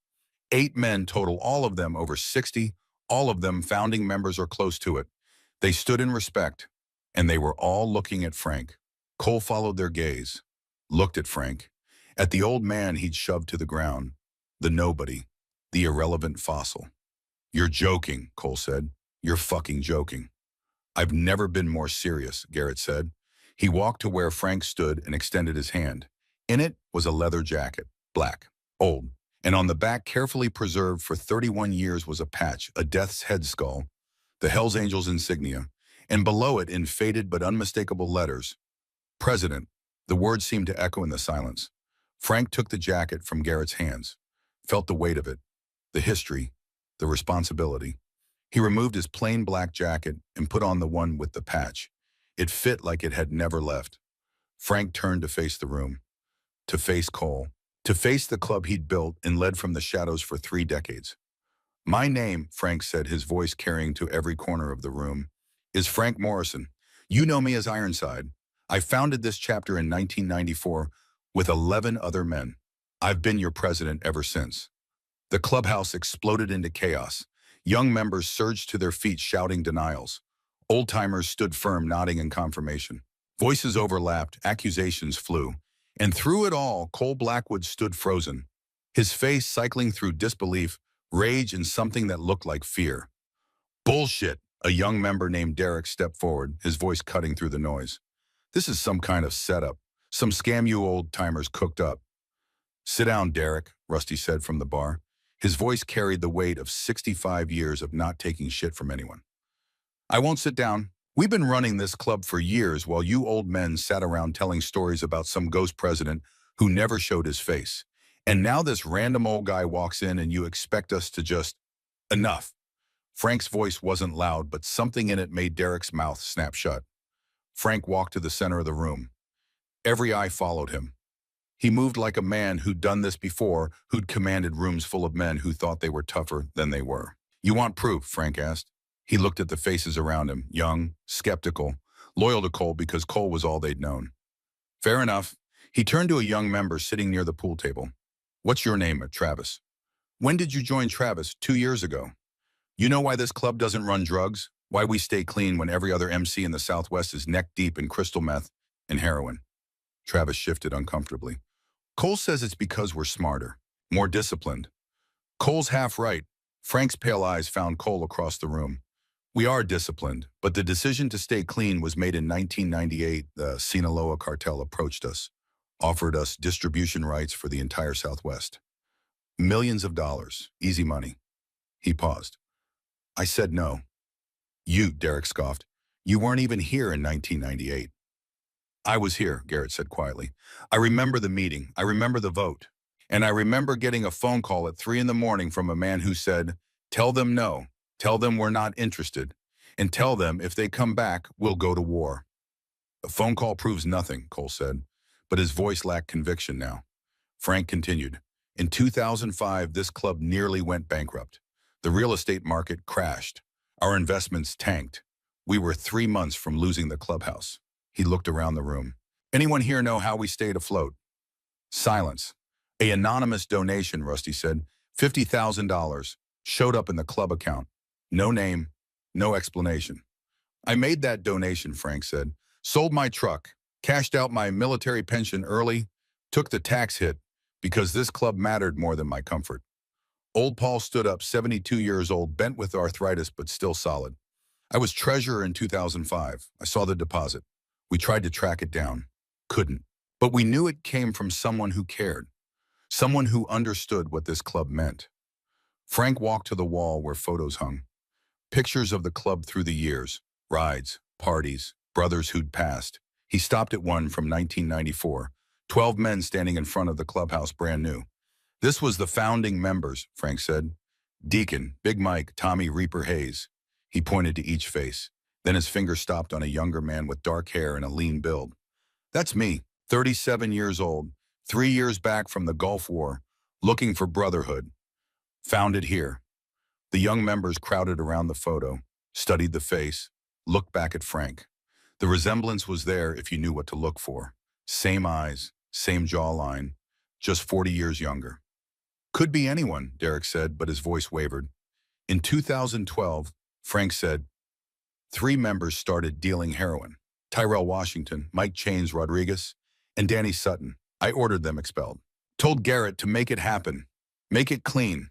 Speaker 1: 8 men total, all of them over 60, all of them founding members or close to it. They stood in respect, and they were all looking at Frank. Cole followed their gaze, looked at Frank, at the old man he'd shoved to the ground, the nobody, the irrelevant fossil. "You're joking," Cole said. "You're fucking joking." "I've never been more serious," Garrett said. He walked to where Frank stood and extended his hand. In it was a leather jacket, black, old, and on the back, carefully preserved for 31 years, was a patch, a death's head skull, the Hells Angels insignia, and below it, in faded but unmistakable letters, "President." The words seemed to echo in the silence. Frank took the jacket from Garrett's hands, felt the weight of it, the history, the responsibility. He removed his plain black jacket and put on the one with the patch. It fit like it had never left. Frank turned to face the room, to face Cole, to face the club he'd built and led from the shadows for 3 decades. "My name," Frank said, his voice carrying to every corner of the room, "is Frank Morrison. You know me as Ironside. I founded this chapter in 1994 with 11 other men. I've been your president ever since." The clubhouse exploded into chaos. Young members surged to their feet, shouting denials. Old-timers stood firm, nodding in confirmation. Voices overlapped, accusations flew. And through it all, Cole Blackwood stood frozen, his face cycling through disbelief, rage, and something that looked like fear. "Bullshit!" A young member named Derek stepped forward, his voice cutting through the noise. "This is some kind of setup, some scam you old-timers cooked up." "Sit down, Derek," Rusty said from the bar. His voice carried the weight of 65 years of not taking shit from anyone. "I won't sit down. We've been running this club for years while you old men sat around telling stories about some ghost president who never showed his face. And now this random old guy walks in and you expect us to just, enough. Frank's voice wasn't loud, but something in it made Derek's mouth snap shut. Frank walked to the center of the room. Every eye followed him. He moved like a man who'd done this before, who'd commanded rooms full of men who thought they were tougher than they were. You want proof? Frank asked. He looked at the faces around him, young, skeptical, loyal to Cole because Cole was all they'd known. Fair enough. He turned to a young member sitting near the pool table. What's your name? Travis. When did you join Travis? 2 years ago. You know why this club doesn't run drugs? Why we stay clean when every other MC in the Southwest is neck deep in crystal meth and heroin? Travis shifted uncomfortably. Cole says it's because we're smarter, more disciplined. Cole's half right. Frank's pale eyes found Cole across the room. We are disciplined, but the decision to stay clean was made in 1998. The Sinaloa cartel approached us, offered us distribution rights for the entire Southwest. Millions of dollars, easy money. He paused. I said no. You, Derek scoffed. You weren't even here in 1998. I was here, Garrett said quietly. I remember the meeting. I remember the vote. And I remember getting a phone call at 3 a.m. from a man who said, tell them no. Tell them we're not interested. And tell them if they come back, we'll go to war. The phone call proves nothing, Cole said, but his voice lacked conviction now. Frank continued. In 2005, this club nearly went bankrupt. The real estate market crashed. Our investments tanked. We were 3 months from losing the clubhouse. He looked around the room. Anyone here know how we stayed afloat? Silence. An anonymous donation, Rusty said. $50,000. Showed up in the club account. No name, no explanation. I made that donation, Frank said. Sold my truck, cashed out my military pension early, took the tax hit because this club mattered more than my comfort. Old Paul stood up, 72 years old, bent with arthritis, but still solid. I was treasurer in 2005. I saw the deposit. We tried to track it down. Couldn't. But we knew it came from someone who cared. Someone who understood what this club meant. Frank walked to the wall where photos hung. Pictures of the club through the years. Rides, parties, brothers who'd passed. He stopped at one from 1994. 12 men standing in front of the clubhouse brand new. This was the founding members, Frank said. Deacon, Big Mike, Tommy Reaper Hayes. He pointed to each face. Then his finger stopped on a younger man with dark hair and a lean build. That's me, 37 years old, 3 years back from the Gulf War, looking for Brotherhood. Found it here. The young members crowded around the photo, studied the face, looked back at Frank. The resemblance was there if you knew what to look for. Same eyes, same jawline, just 40 years younger. Could be anyone, Derek said, but his voice wavered. In 2012, Frank said, 3 members started dealing heroin. Tyrell Washington, Mike Chains Rodriguez, and Danny Sutton. I ordered them expelled. Told Garrett to make it happen. Make it clean.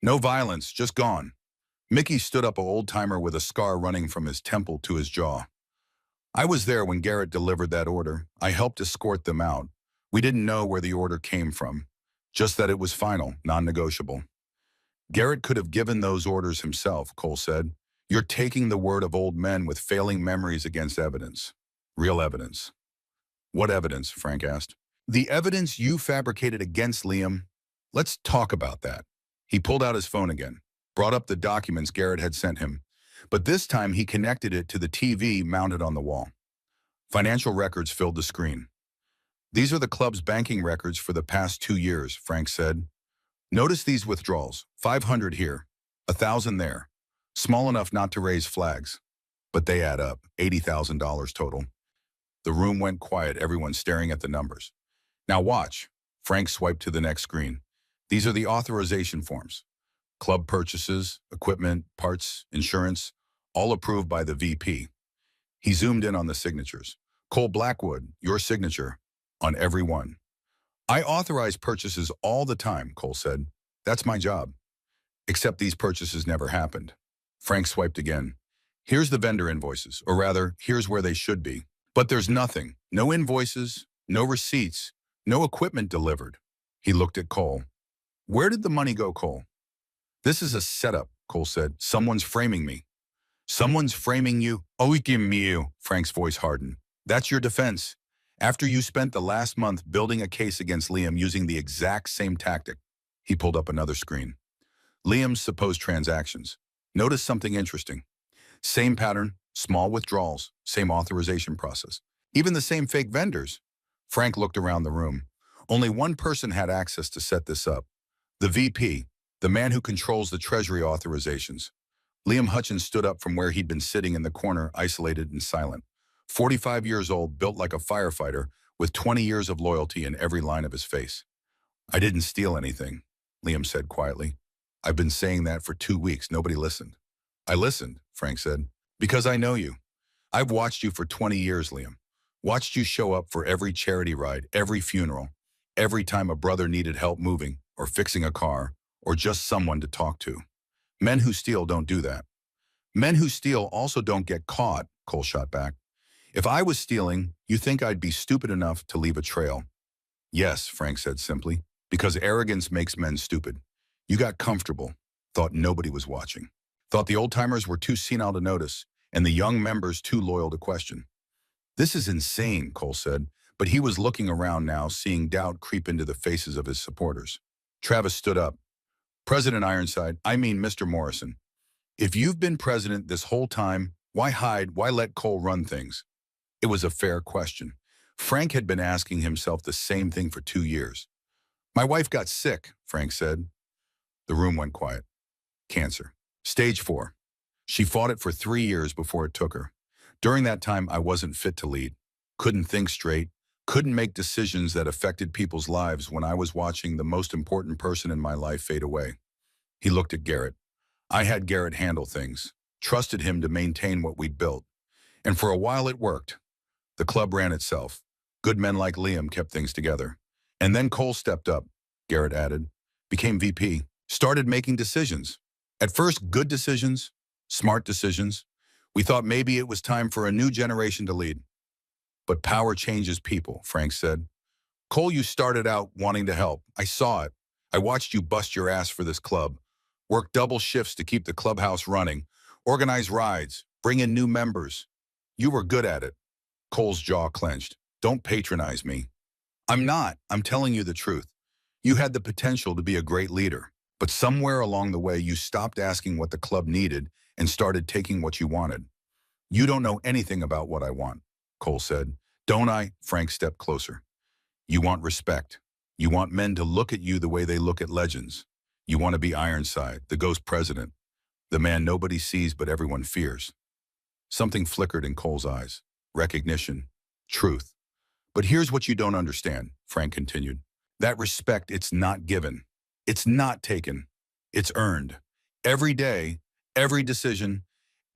Speaker 1: No violence, just gone. Mickey stood up, an old-timer with a scar running from his temple to his jaw. I was there when Garrett delivered that order. I helped escort them out. We didn't know where the order came from, just that it was final, non-negotiable. Garrett could have given those orders himself, Cole said. You're taking the word of old men with failing memories against evidence. Real evidence. What evidence? Frank asked. The evidence you fabricated against Liam. Let's talk about that. He pulled out his phone again, brought up the documents Garrett had sent him, but this time he connected it to the TV mounted on the wall. Financial records filled the screen. These are the club's banking records for the past 2 years, Frank said. Notice these withdrawals, 500 here, 1,000 there. Small enough not to raise flags, but they add up, $80,000 total. The room went quiet, everyone staring at the numbers. Now watch. Frank swiped to the next screen. These are the authorization forms. Club purchases, equipment, parts, insurance, all approved by the VP. He zoomed in on the signatures. Cole Blackwood, your signature, on every one. I authorize purchases all the time, Cole said. That's my job. Except these purchases never happened. Frank swiped again. Here's the vendor invoices, or rather, here's where they should be. But there's nothing. No invoices, no receipts, no equipment delivered. He looked at Cole. Where did the money go, Cole? This is a setup, Cole said. Someone's framing me. Someone's framing you. Oikimiu, Frank's voice hardened. That's your defense. After you spent the last month building a case against Liam using the exact same tactic. He pulled up another screen. Liam's supposed transactions. Notice something interesting. Same pattern, small withdrawals, same authorization process. Even the same fake vendors. Frank looked around the room. Only one person had access to set this up. The VP, the man who controls the Treasury authorizations. Liam Hutchins stood up from where he'd been sitting in the corner, isolated and silent. 45 years old, built like a firefighter, with 20 years of loyalty in every line of his face. I didn't steal anything, Liam said quietly. I've been saying that for 2 weeks. Nobody listened. I listened, Frank said, because I know you. I've watched you for 20 years, Liam. Watched you show up for every charity ride, every funeral, every time a brother needed help moving or fixing a car or just someone to talk to. Men who steal don't do that. Men who steal also don't get caught, Cole shot back. If I was stealing, you think I'd be stupid enough to leave a trail? Yes, Frank said simply, because arrogance makes men stupid. You got comfortable, thought nobody was watching. Thought the old-timers were too senile to notice, and the young members too loyal to question. This is insane, Cole said, but he was looking around now, seeing doubt creep into the faces of his supporters. Travis stood up. President Ironside, I mean Mr. Morrison. If you've been president this whole time, why hide, why let Cole run things? It was a fair question. Frank had been asking himself the same thing for 2 years. My wife got sick, Frank said. The room went quiet. Cancer. Stage 4. She fought it for 3 years before it took her. During that time, I wasn't fit to lead. Couldn't think straight. Couldn't make decisions that affected people's lives when I was watching the most important person in my life fade away. He looked at Garrett. I had Garrett handle things. Trusted him to maintain what we'd built. And for a while it worked. The club ran itself. Good men like Liam kept things together. And then Cole stepped up, Garrett added, became VP, started making decisions. At first, good decisions, smart decisions. We thought maybe it was time for a new generation to lead. But power changes people, Frank said. Cole, you started out wanting to help. I saw it. I watched you bust your ass for this club, work double shifts to keep the clubhouse running, organize rides, bring in new members. You were good at it. Cole's jaw clenched. Don't patronize me. I'm not. I'm telling you the truth. You had the potential to be a great leader, but somewhere along the way you stopped asking what the club needed and started taking what you wanted. You don't know anything about what I want, Cole said. Don't I? Frank stepped closer. You want respect. You want men to look at you the way they look at legends. You want to be Ironside, the ghost president, the man nobody sees but everyone fears. Something flickered in Cole's eyes. Recognition. Truth. But here's what you don't understand, Frank continued. That respect, it's not given. It's not taken. It's earned. Every day, every decision,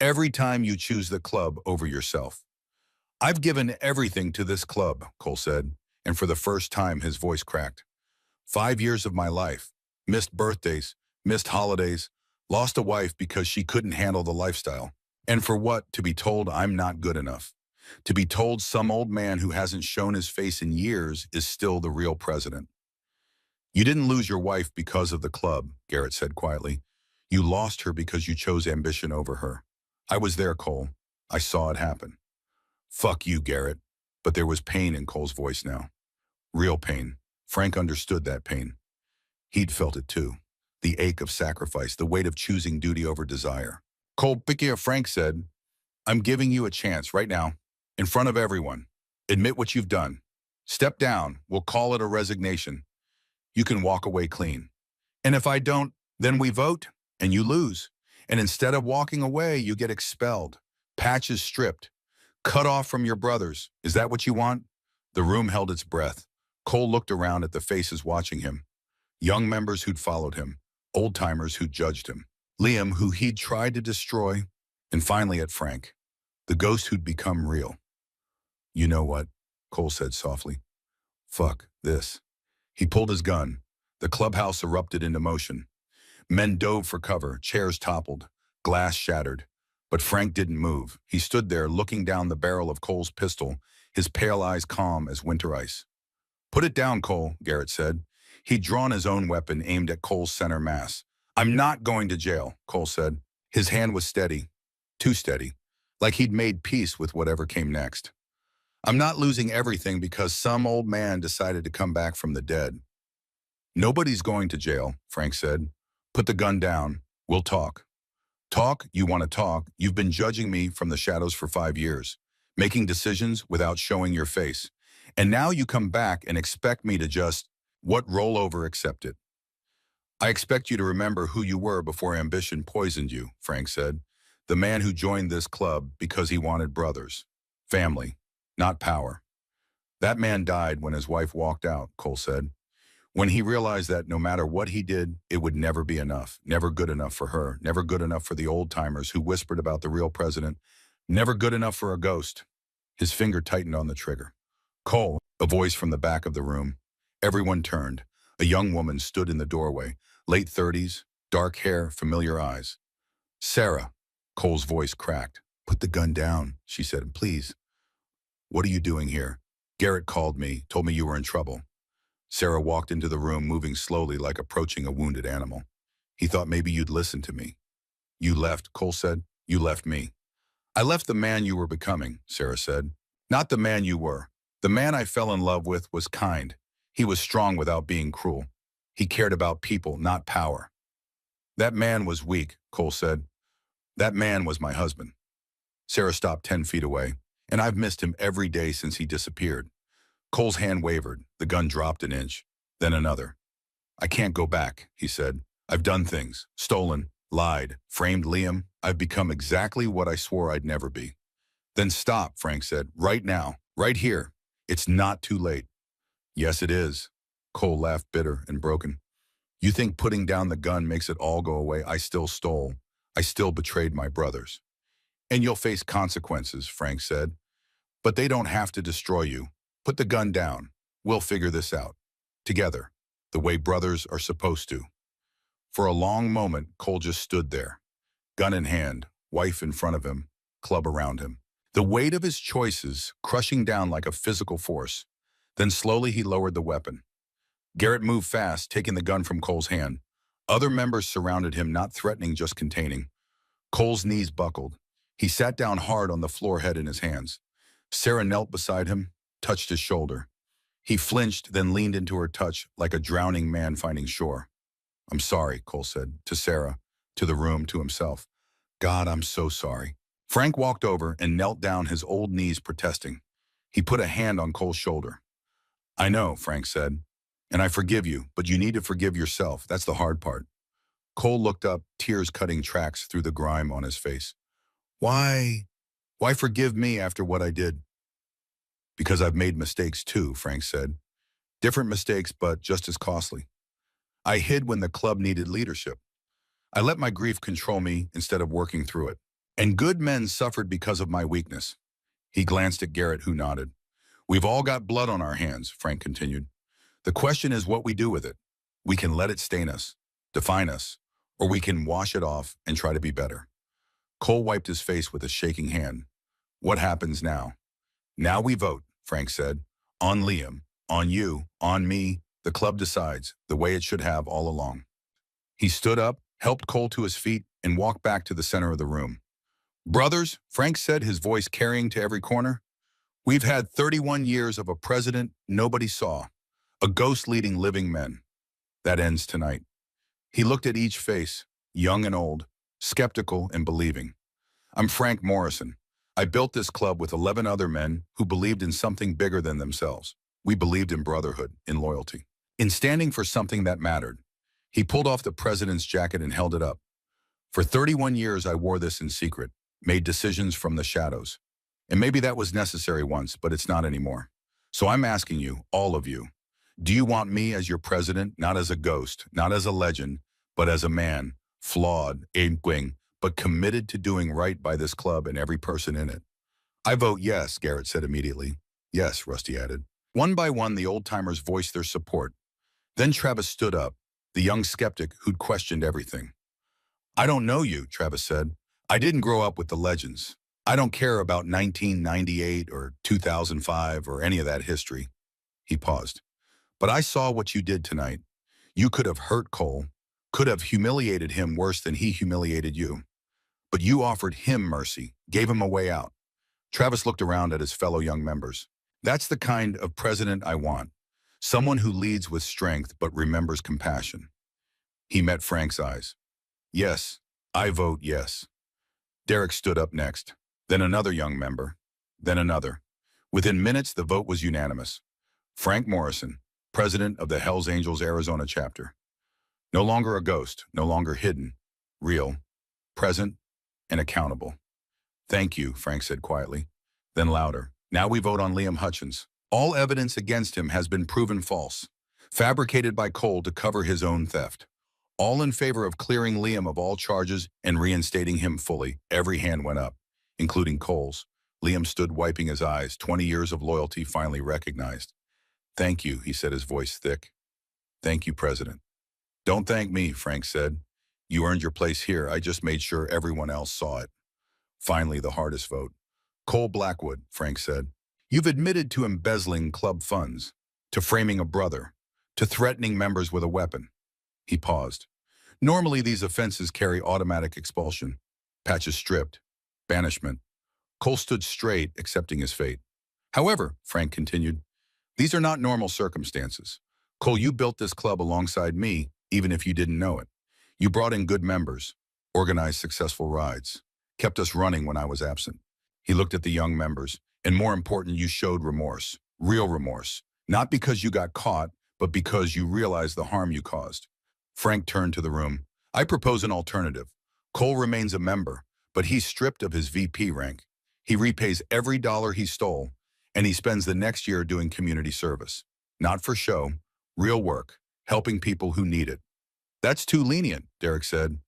Speaker 1: every time you choose the club over yourself. I've given everything to this club, Cole said, and for the first time his voice cracked. 5 years of my life, missed birthdays, missed holidays, lost a wife because she couldn't handle the lifestyle. And for what? To be told I'm not good enough. To be told some old man who hasn't shown his face in years is still the real president. You didn't lose your wife because of the club, Garrett said quietly. You lost her because you chose ambition over her. I was there, Cole. I saw it happen. Fuck you, Garrett. But there was pain in Cole's voice now. Real pain. Frank understood that pain. He'd felt it too. The ache of sacrifice, the weight of choosing duty over desire. Cole, Picky, Frank said, I'm giving you a chance right now, in front of everyone. Admit what you've done. Step down. We'll call it a resignation. You can walk away clean. And if I don't, then we vote and you lose. And instead of walking away, you get expelled, patches stripped, cut off from your brothers. Is that what you want? The room held its breath. Cole looked around at the faces watching him. Young members who'd followed him, old-timers who'd judged him, Liam who he'd tried to destroy, and finally at Frank, the ghost who'd become real. You know what? Cole said softly. Fuck this. He pulled his gun. The clubhouse erupted into motion. Men dove for cover, chairs toppled, glass shattered. But Frank didn't move. He stood there looking down the barrel of Cole's pistol, his pale eyes calm as winter ice. Put it down, Cole, Garrett said. He'd drawn his own weapon aimed at Cole's center mass. I'm not going to jail, Cole said. His hand was steady. too steady, like he'd made peace with whatever came next. I'm not losing everything because some old man decided to come back from the dead. Nobody's going to jail, Frank said. Put the gun down. We'll talk. Talk? You want to talk? You've been judging me from the shadows for 5 years, making decisions without showing your face. And now you come back and expect me to just, what, roll over, accept it. I expect you to remember who you were before ambition poisoned you, Frank said. The man who joined this club because he wanted brothers. Family, not power. That man died when his wife walked out, Cole said. When he realized that no matter what he did, it would never be enough. Never good enough for her. Never good enough for the old-timers who whispered about the real president. Never good enough for a ghost. His finger tightened on the trigger. Cole, a voice from the back of the room. Everyone turned. A young woman stood in the doorway, late 30s, dark hair, familiar eyes. Sarah, Cole's voice cracked. Put the gun down, she said, please. What are you doing here? Garrett called me, told me you were in trouble. Sarah walked into the room, moving slowly like approaching a wounded animal. He thought maybe you'd listen to me. You left, Cole said. You left me. I left the man you were becoming, Sarah said. Not the man you were. The man I fell in love with was kind. He was strong without being cruel. He cared about people, not power. That man was weak, Cole said. That man was my husband. Sarah stopped 10 feet away, and I've missed him every day since he disappeared. Cole's hand wavered. The gun dropped an inch, then another. I can't go back, he said. I've done things, stolen, lied, framed Liam. I've become exactly what I swore I'd never be. Then stop, Frank said. Right now, right here. It's not too late. Yes, it is. Cole laughed, bitter and broken. You think putting down the gun makes it all go away? I still stole. I still betrayed my brothers. And you'll face consequences, Frank said. But they don't have to destroy you. Put the gun down. We'll figure this out. Together. The way brothers are supposed to. For a long moment, Cole just stood there. Gun in hand, wife in front of him, club around him. The weight of his choices crushing down like a physical force. Then slowly he lowered the weapon. Garrett moved fast, taking the gun from Cole's hand. Other members surrounded him, not threatening, just containing. Cole's knees buckled. He sat down hard on the floor, head in his hands. Sarah knelt beside him, touched his shoulder. He flinched, then leaned into her touch like a drowning man finding shore. I'm sorry, Cole said, to Sarah, to the room, to himself. God, I'm so sorry. Frank walked over and knelt down, his old knees protesting. He put a hand on Cole's shoulder. I know, Frank said, and I forgive you, but you need to forgive yourself. That's the hard part. Cole looked up, tears cutting tracks through the grime on his face. Why forgive me after what I did? Because I've made mistakes too, Frank said. Different mistakes, but just as costly. I hid when the club needed leadership. I let my grief control me instead of working through it. And good men suffered because of my weakness. He glanced at Garrett, who nodded. We've all got blood on our hands, Frank continued. The question is what we do with it. We can let it stain us, define us, or we can wash it off and try to be better. Cole wiped his face with a shaking hand. What happens now? Now we vote, Frank said. On Liam, on you, on me. The club decides, the way it should have all along. He stood up, helped Cole to his feet, and walked back to the center of the room. Brothers, Frank said, his voice carrying to every corner, we've had 31 years of a president nobody saw, a ghost leading living men. That ends tonight. He looked at each face, young and old, skeptical and believing. I'm Frank Morrison. I built this club with 11 other men who believed in something bigger than themselves. We believed in brotherhood, in loyalty, in standing for something that mattered. He pulled off the president's jacket and held it up. For 31 years, I wore this in secret, made decisions from the shadows. And maybe that was necessary once, but it's not anymore. So I'm asking you, all of you, do you want me as your president, not as a ghost, not as a legend, but as a man, flawed, aching, but committed to doing right by this club and every person in it? I vote yes, Garrett said immediately. Yes, Rusty added. One by one, the old-timers voiced their support. Then Travis stood up, the young skeptic who'd questioned everything. I don't know you, Travis said. I didn't grow up with the legends. I don't care about 1998 or 2005 or any of that history. He paused. But I saw what you did tonight. You could have hurt Cole, could have humiliated him worse than he humiliated you. But you offered him mercy, gave him a way out. Travis looked around at his fellow young members. That's the kind of president I want. Someone who leads with strength but remembers compassion. He met Frank's eyes. Yes, I vote yes. Derek stood up next. Then another young member. Then another. Within minutes, the vote was unanimous. Frank Morrison, president of the Hells Angels Arizona chapter. No longer a ghost, no longer hidden. Real, present, and accountable. Thank you, Frank said quietly. Then louder. Now we vote on Liam Hutchins. All evidence against him has been proven false, fabricated by Cole to cover his own theft. All in favor of clearing Liam of all charges and reinstating him fully. Every hand went up, including Cole's. Liam stood wiping his eyes, 20 years of loyalty finally recognized. Thank you, he said, his voice thick. Thank you, President. Don't thank me, Frank said. You earned your place here. I just made sure everyone else saw it. Finally, the hardest vote. Cole Blackwood, Frank said. You've admitted to embezzling club funds, to framing a brother, to threatening members with a weapon. He paused. Normally, these offenses carry automatic expulsion, patches stripped, banishment. Cole stood straight, accepting his fate. However, Frank continued, these are not normal circumstances. Cole, you built this club alongside me, even if you didn't know it. You brought in good members, organized successful rides, kept us running when I was absent. He looked at the young members, and more important, you showed remorse, real remorse, not because you got caught, but because you realized the harm you caused. Frank turned to the room. I propose an alternative. Cole remains a member, but he's stripped of his VP rank. He repays every dollar he stole, and he spends the next year doing community service. Not for show, real work, helping people who need it. That's too lenient, Derek said.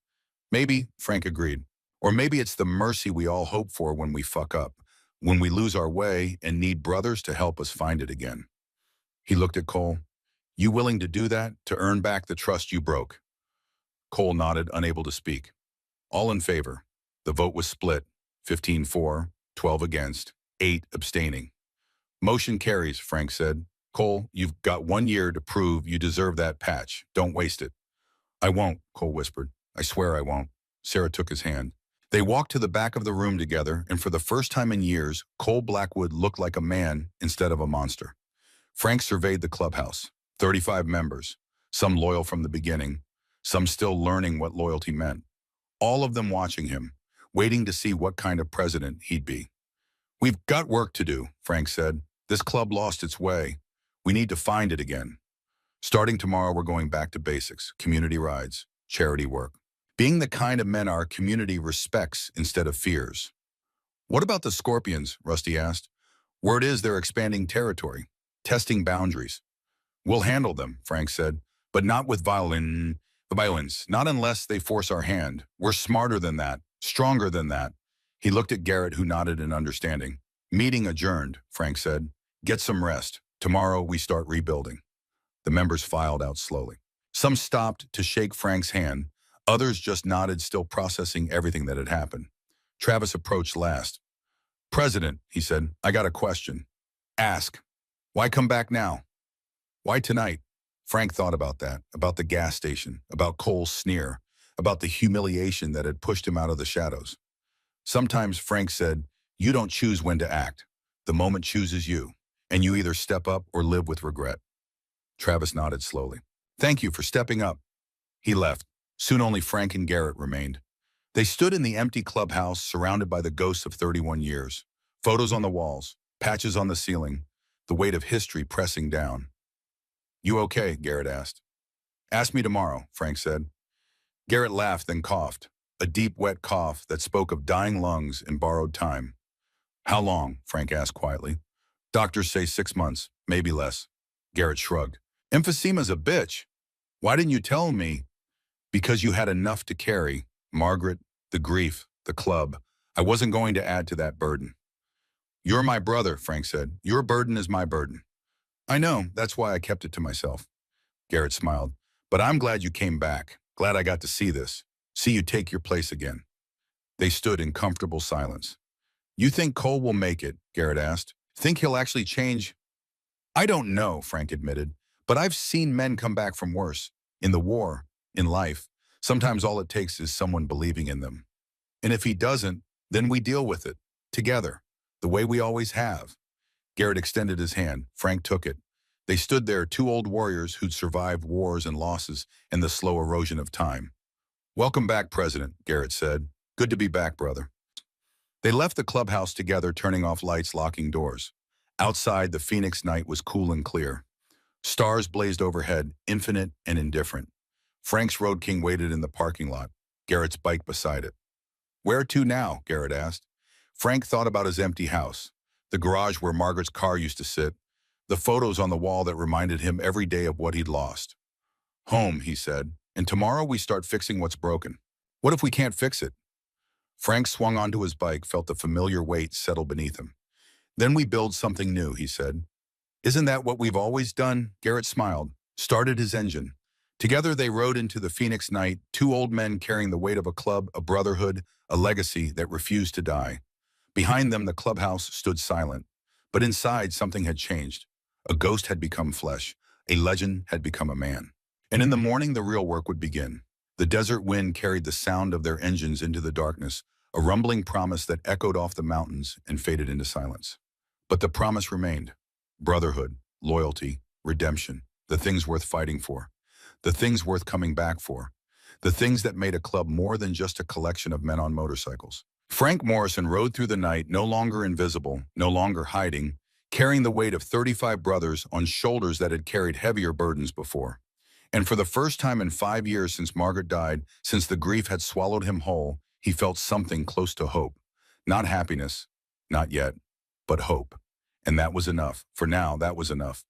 Speaker 1: Maybe, Frank agreed. Or maybe it's the mercy we all hope for when we fuck up, when we lose our way and need brothers to help us find it again. He looked at Cole. You willing to do that, to earn back the trust you broke? Cole nodded, unable to speak. All in favor. The vote was split, 15 for, 12 against, 8 abstaining. Motion carries, Frank said. Cole, you've got 1 year to prove you deserve that patch. Don't waste it. I won't, Cole whispered. I swear I won't. Sarah took his hand. They walked to the back of the room together, and for the first time in years, Cole Blackwood looked like a man instead of a monster. Frank surveyed the clubhouse. 35 members, some loyal from the beginning, some still learning what loyalty meant. All of them watching him, waiting to see what kind of president he'd be. We've got work to do, Frank said. This club lost its way. We need to find it again. Starting tomorrow, we're going back to basics, community rides, charity work. Being the kind of men our community respects instead of fears. What about the Scorpions, Rusty asked. Word is they're expanding territory, testing boundaries. We'll handle them, Frank said, but not with violence, not unless they force our hand. We're smarter than that, stronger than that. He looked at Garrett, who nodded in understanding. Meeting adjourned, Frank said. Get some rest. Tomorrow we start rebuilding. The members filed out slowly. Some stopped to shake Frank's hand. Others just nodded, still processing everything that had happened. Travis approached last. President, he said, I got a question. Ask. Why come back now? Why tonight? Frank thought about that, about the gas station, about Cole's sneer, about the humiliation that had pushed him out of the shadows. Sometimes, Frank said, you don't choose when to act. The moment chooses you, and you either step up or live with regret. Travis nodded slowly. Thank you for stepping up. He left. Soon only Frank and Garrett remained. They stood in the empty clubhouse, surrounded by the ghosts of 31 years. Photos on the walls, patches on the ceiling, the weight of history pressing down. You okay? Garrett asked. Ask me tomorrow, Frank said. Garrett laughed, then coughed, a deep, wet cough that spoke of dying lungs and borrowed time. How long? Frank asked quietly. Doctors say 6 months, maybe less. Garrett shrugged. Emphysema's a bitch. Why didn't you tell me? Because you had enough to carry. Margaret, the grief, the club. I wasn't going to add to that burden. You're my brother, Frank said. Your burden is my burden. I know, that's why I kept it to myself. Garrett smiled. But I'm glad you came back. Glad I got to see this. See you take your place again. They stood in comfortable silence. You think Cole will make it? Garrett asked. Think he'll actually change? I don't know, Frank admitted. But I've seen men come back from worse. In the war, in life. Sometimes all it takes is someone believing in them. And if he doesn't, then we deal with it. Together. The way we always have. Garrett extended his hand. Frank took it. They stood there, two old warriors who'd survived wars and losses and the slow erosion of time. Welcome back, President, Garrett said. Good to be back, brother. They left the clubhouse together, turning off lights, locking doors. Outside, the Phoenix night was cool and clear. Stars blazed overhead, infinite and indifferent. Frank's Road King waited in the parking lot, Garrett's bike beside it. Where to now? Garrett asked. Frank thought about his empty house, the garage where Margaret's car used to sit, the photos on the wall that reminded him every day of what he'd lost. Home, he said, and tomorrow we start fixing what's broken. What if we can't fix it? Frank swung onto his bike, felt the familiar weight settle beneath him. Then we build something new, he said. Isn't that what we've always done? Garrett smiled, started his engine. Together they rode into the Phoenix night, two old men carrying the weight of a club, a brotherhood, a legacy that refused to die. Behind them, the clubhouse stood silent. But inside, something had changed. A ghost had become flesh. A legend had become a man. And in the morning, the real work would begin. The desert wind carried the sound of their engines into the darkness, a rumbling promise that echoed off the mountains and faded into silence. But the promise remained. Brotherhood, loyalty, redemption, the things worth fighting for, the things worth coming back for, the things that made a club more than just a collection of men on motorcycles. Frank Morrison rode through the night, no longer invisible, no longer hiding, carrying the weight of 35 brothers on shoulders that had carried heavier burdens before. And for the first time in 5 years since Margaret died, since the grief had swallowed him whole, he felt something close to hope. Not happiness, not yet, but hope. And that was enough. For now, that was enough.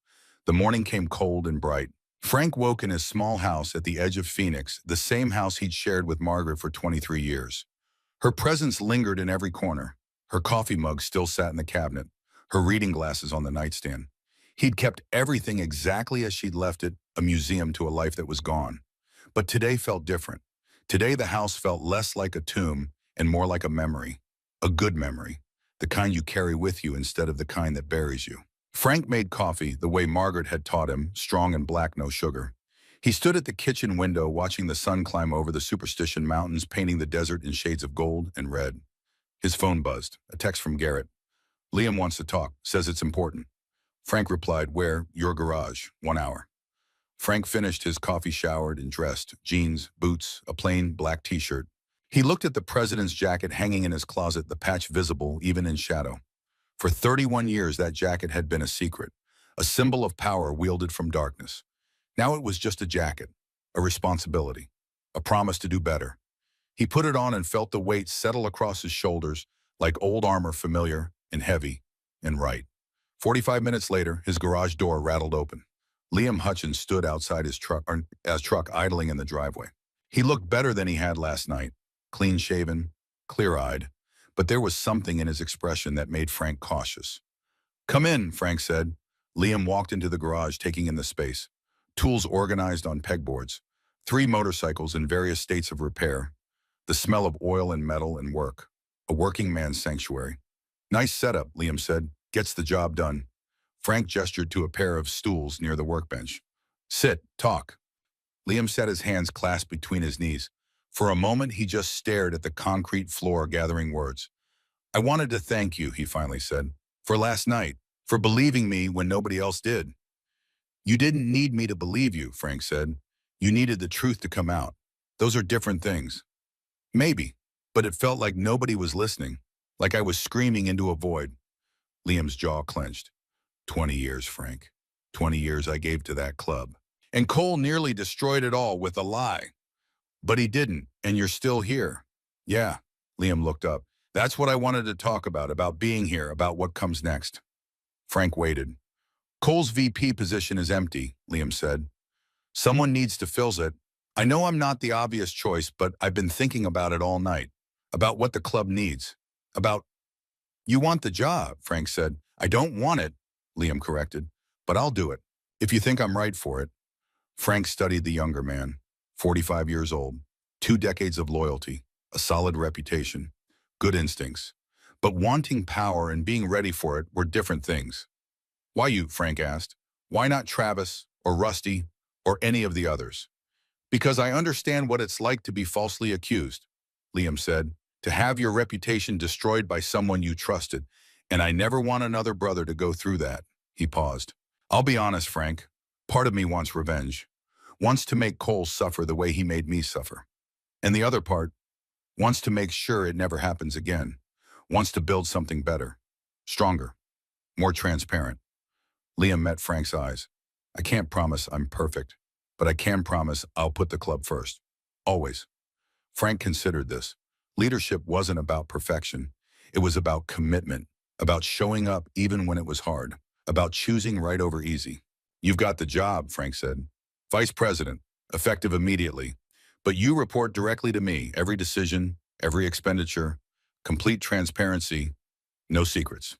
Speaker 1: The morning came cold and bright. Frank woke in his small house at the edge of Phoenix, the same house he'd shared with Margaret for 23 years. Her presence lingered in every corner. Her coffee mug still sat in the cabinet, her reading glasses on the nightstand. He'd kept everything exactly as she'd left it, a museum to a life that was gone. But today felt different. Today the house felt less like a tomb and more like a memory. A good memory. The kind you carry with you instead of the kind that buries you. Frank made coffee the way Margaret had taught him, strong and black, no sugar. He stood at the kitchen window watching the sun climb over the Superstition Mountains, painting the desert in shades of gold and red. His phone buzzed, a text from Garrett. Liam wants to talk, says it's important. Frank replied, where? Your garage, 1 hour. Frank finished his coffee, showered and dressed, jeans, boots, a plain black t-shirt. He looked at the president's jacket hanging in his closet, the patch visible even in shadow. For 31 years, that jacket had been a secret, a symbol of power wielded from darkness. Now it was just a jacket, a responsibility, a promise to do better. He put it on and felt the weight settle across his shoulders like old armor, familiar and heavy and right. 45 minutes later, his garage door rattled open. Liam Hutchins stood outside his truck idling in the driveway. He looked better than he had last night, clean-shaven, clear-eyed, but there was something in his expression that made Frank cautious. Come in, Frank said. Liam walked into the garage, taking in the space. Tools organized on pegboards. 3 motorcycles in various states of repair. The smell of oil and metal and work. A working man's sanctuary. Nice setup, Liam said. Gets the job done. Frank gestured to a pair of stools near the workbench. Sit, talk. Liam sat his hands clasped between his knees. For a moment, he just stared at the concrete floor, gathering words. I wanted to thank you, he finally said, for last night, for believing me when nobody else did. You didn't need me to believe you, Frank said. You needed the truth to come out. Those are different things. Maybe, but it felt like nobody was listening, like I was screaming into a void. Liam's jaw clenched. 20 years, Frank. 20 years I gave to that club. And Cole nearly destroyed it all with a lie. But he didn't, and you're still here. Yeah, Liam looked up. That's what I wanted to talk about being here, about what comes next. Frank waited. Cole's VP position is empty, Liam said. Someone needs to fill it. I know I'm not the obvious choice, but I've been thinking about it all night. About what the club needs. About... You want the job, Frank said. I don't want it, Liam corrected, but I'll do it, if you think I'm right for it. Frank studied the younger man, 45 years old, 2 decades of loyalty, a solid reputation, good instincts. But wanting power and being ready for it were different things. Why you, Frank asked. Why not Travis or Rusty or any of the others? Because I understand what it's like to be falsely accused, Liam said. To have your reputation destroyed by someone you trusted, and I never want another brother to go through that." He paused. "I'll be honest, Frank. Part of me wants revenge. Wants to make Cole suffer the way he made me suffer. And the other part wants to make sure it never happens again. Wants to build something better, stronger, more transparent." Liam met Frank's eyes. "I can't promise I'm perfect, but I can promise I'll put the club first. Always." Frank considered this. Leadership wasn't about perfection. It was about commitment, about showing up even when it was hard, about choosing right over easy. "You've got the job," Frank said. "Vice president, effective immediately. But you report directly to me, every decision, every expenditure, complete transparency, no secrets."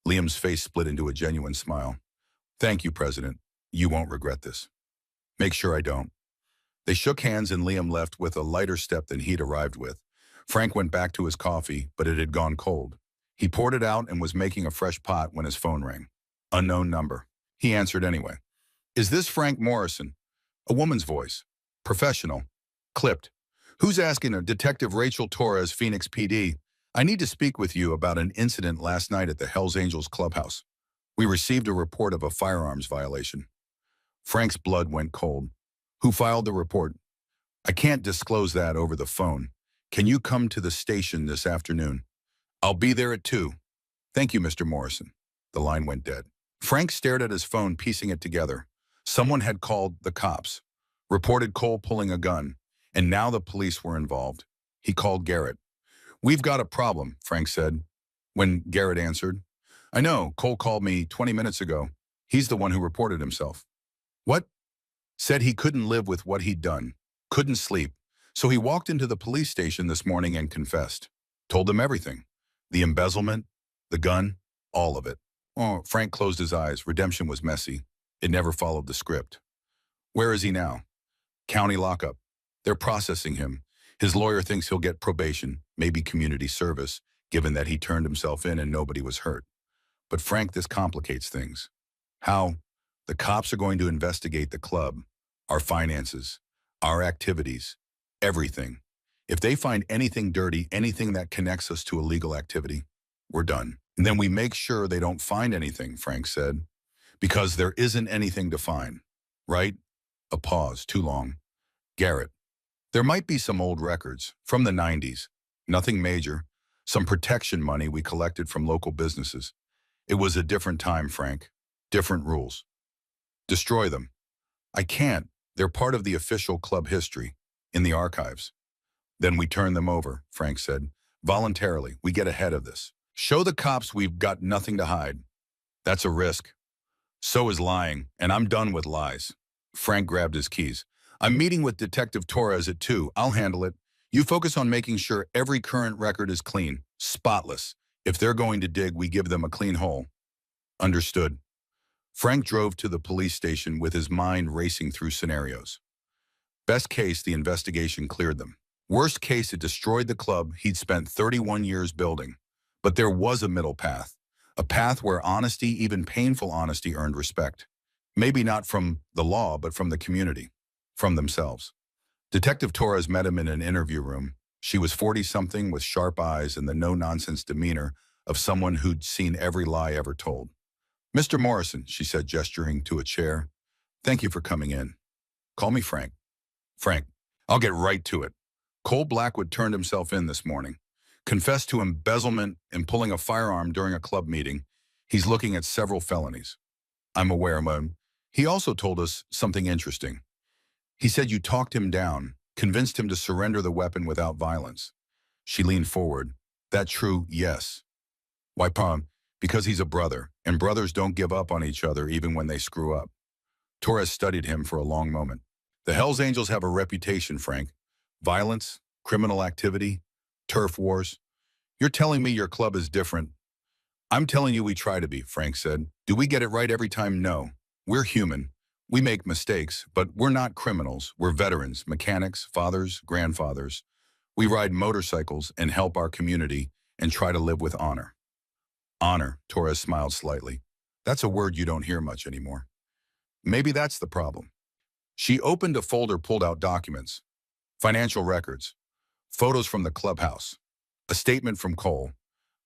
Speaker 1: Liam's face split into a genuine smile. "Thank you, President. You won't regret this." "Make sure I don't." They shook hands and Liam left with a lighter step than he'd arrived with. Frank went back to his coffee, but it had gone cold. He poured it out and was making a fresh pot when his phone rang. Unknown number. He answered anyway. "Is this Frank Morrison?" A woman's voice. Professional. Clipped. "Who's asking her?" "Detective Rachel Torres, Phoenix PD. I need to speak with you about an incident last night at the Hells Angels clubhouse. We received a report of a firearms violation." Frank's blood went cold. "Who filed the report?" "I can't disclose that over the phone. Can you come to the station this afternoon?" "I'll be there at 2. "Thank you, Mr. Morrison." The line went dead. Frank stared at his phone, piecing it together. Someone had called the cops, reported Cole pulling a gun, and now the police were involved. He called Garrett. "We've got a problem," Frank said. When Garrett answered, "I know, Cole called me 20 minutes ago. He's the one who reported himself." "What?" "Said he couldn't live with what he'd done. Couldn't sleep. So he walked into the police station this morning and confessed. Told them everything. The embezzlement, the gun, all of it." Oh, Frank closed his eyes. Redemption was messy. It never followed the script. "Where is he now?" "County lockup. They're processing him. His lawyer thinks he'll get probation, maybe community service, given that he turned himself in and nobody was hurt. But Frank, this complicates things. How? The cops are going to investigate the club, our finances, our activities, everything. If they find anything dirty, anything that connects us to illegal activity, we're done. And then we make sure they don't find anything," Frank said, "because there isn't anything to find, right?" A pause, too long. "Garrett, there might be some old records from the 90s, nothing major, some protection money we collected from local businesses. It was a different time, Frank, different rules. Destroy them." "I can't. They're part of the official club history, in the archives." "Then we turn them over," Frank said. "Voluntarily, we get ahead of this. Show the cops we've got nothing to hide." "That's a risk. So is lying, and I'm done with lies." Frank grabbed his keys. "I'm meeting with Detective Torres at 2. I'll handle it. You focus on making sure every current record is clean, spotless. If they're going to dig, we give them a clean hole." "Understood." Frank drove to the police station with his mind racing through scenarios. Best case, the investigation cleared them. Worst case, it destroyed the club he'd spent 31 years building. But there was a middle path. A path where honesty, even painful honesty, earned respect. Maybe not from the law, but from the community. From themselves. Detective Torres met him in an interview room. She was 40-something with sharp eyes and the no-nonsense demeanor of someone who'd seen every lie ever told. "Mr. Morrison," she said, gesturing to a chair. "Thank you for coming in. Call me Frank." "Frank, I'll get right to it. Cole Blackwood turned himself in this morning. Confessed to embezzlement and pulling a firearm during a club meeting. He's looking at several felonies." "I'm aware, Mom." "He also told us something interesting. He said you talked him down, convinced him to surrender the weapon without violence." She leaned forward. "That true? Yes." "Why, Pom?" "Because he's a brother, and brothers don't give up on each other even when they screw up." Torres studied him for a long moment. "The Hells Angels have a reputation, Frank. Violence, criminal activity, turf wars. You're telling me your club is different?" "I'm telling you we try to be," Frank said. "Do we get it right every time? No. We're human. We make mistakes, but we're not criminals. We're veterans, mechanics, fathers, grandfathers. We ride motorcycles and help our community and try to live with honor." "Honor," Torres smiled slightly. "That's a word you don't hear much anymore." "Maybe that's the problem." She opened a folder, pulled out documents. Financial records. Photos from the clubhouse. A statement from Cole.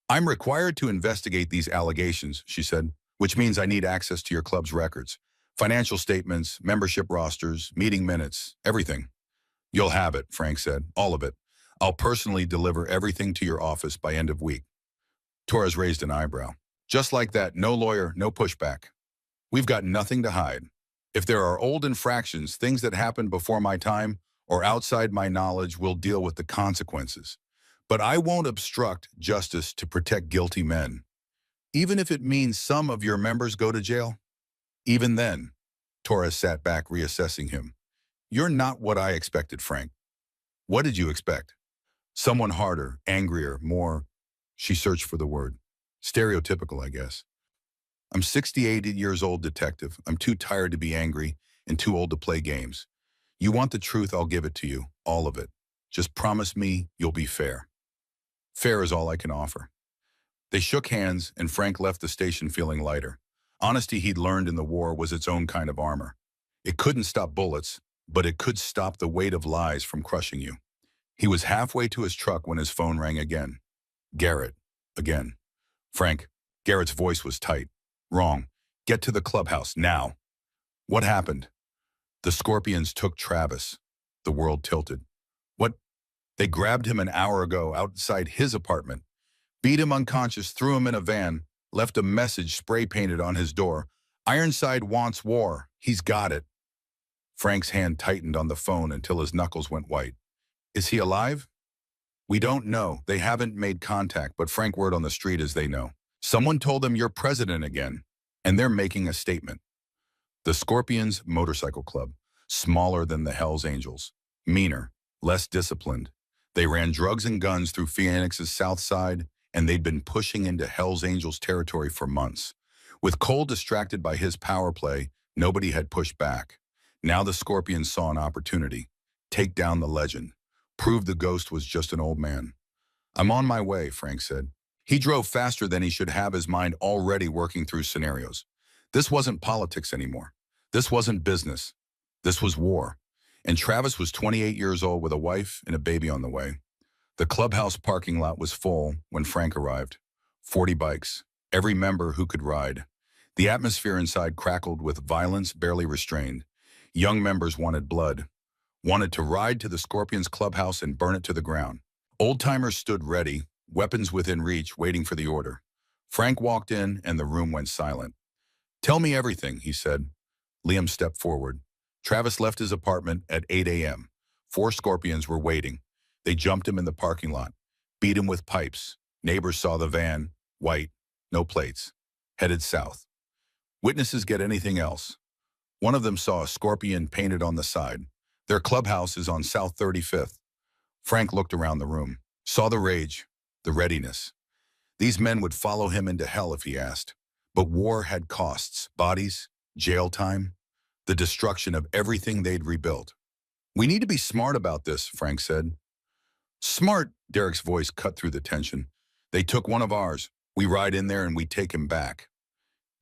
Speaker 1: I'm required to investigate these allegations, she said, which means I need access to your club's records. Financial statements, membership rosters, meeting minutes, everything. You'll have it, Frank said, all of it. I'll personally deliver everything to your office by end of week. Torres raised an eyebrow. Just like that, no lawyer, no pushback. We've got nothing to hide. If there are old infractions, things that happened before my time or outside my knowledge, we'll deal with the consequences. But I won't obstruct justice to protect guilty men, even if it means some of your members go to jail. Even then, Torres sat back, reassessing him. You're not what I expected, Frank. What did you expect? Someone harder, angrier, more. She searched for the word. Stereotypical, I guess. I'm 68 years old, detective. I'm too tired to be angry and too old to play games. You want the truth, I'll give it to you, all of it. Just promise me you'll be fair. Fair is all I can offer. They shook hands, and Frank left the station feeling lighter. Honesty he'd learned in the war was its own kind of armor. It couldn't stop bullets, but it could stop the weight of lies from crushing you. He was halfway to his truck when his phone rang again. Garrett, again. Frank, Garrett's voice was tight. Wrong. Get to the clubhouse, now. What happened? The Scorpions took Travis. The world tilted. What? They grabbed him an hour ago outside his apartment, beat him unconscious, threw him in a van, left a message spray-painted on his door. Ironside wants war. He's got it. Frank's hand tightened on the phone until his knuckles went white. Is he alive? We don't know. They haven't made contact, but Frank, word on the street is they know. Someone told them you're president again, and they're making a statement. The Scorpions Motorcycle Club, smaller than the Hells Angels, meaner, less disciplined. They ran drugs and guns through Phoenix's south side, and they'd been pushing into Hells Angels territory for months. With Cole distracted by his power play, nobody had pushed back. Now the Scorpions saw an opportunity. Take down the legend. Prove the ghost was just an old man. I'm on my way, Frank said. He drove faster than he should have, his mind already working through scenarios. This wasn't politics anymore. This wasn't business. This was war. And Travis was 28 years old with a wife and a baby on the way. The clubhouse parking lot was full when Frank arrived. 40 bikes, every member who could ride. The atmosphere inside crackled with violence barely restrained. Young members wanted blood, wanted to ride to the Scorpions clubhouse and burn it to the ground. Old-timers stood ready, weapons within reach, waiting for the order. Frank walked in and the room went silent. Tell me everything, he said. Liam stepped forward. Travis left his apartment at 8 a.m. 4 Scorpions were waiting. They jumped him in the parking lot, beat him with pipes. Neighbors saw the van, white, no plates, headed south. Witnesses get anything else. One of them saw a Scorpion painted on the side. Their clubhouse is on South 35th. Frank looked around the room, saw the rage, the readiness. These men would follow him into hell if he asked. But war had costs, bodies, jail time, the destruction of everything they'd rebuilt. We need to be smart about this, Frank said. Smart, Derek's voice cut through the tension. They took one of ours. We ride in there and we take him back.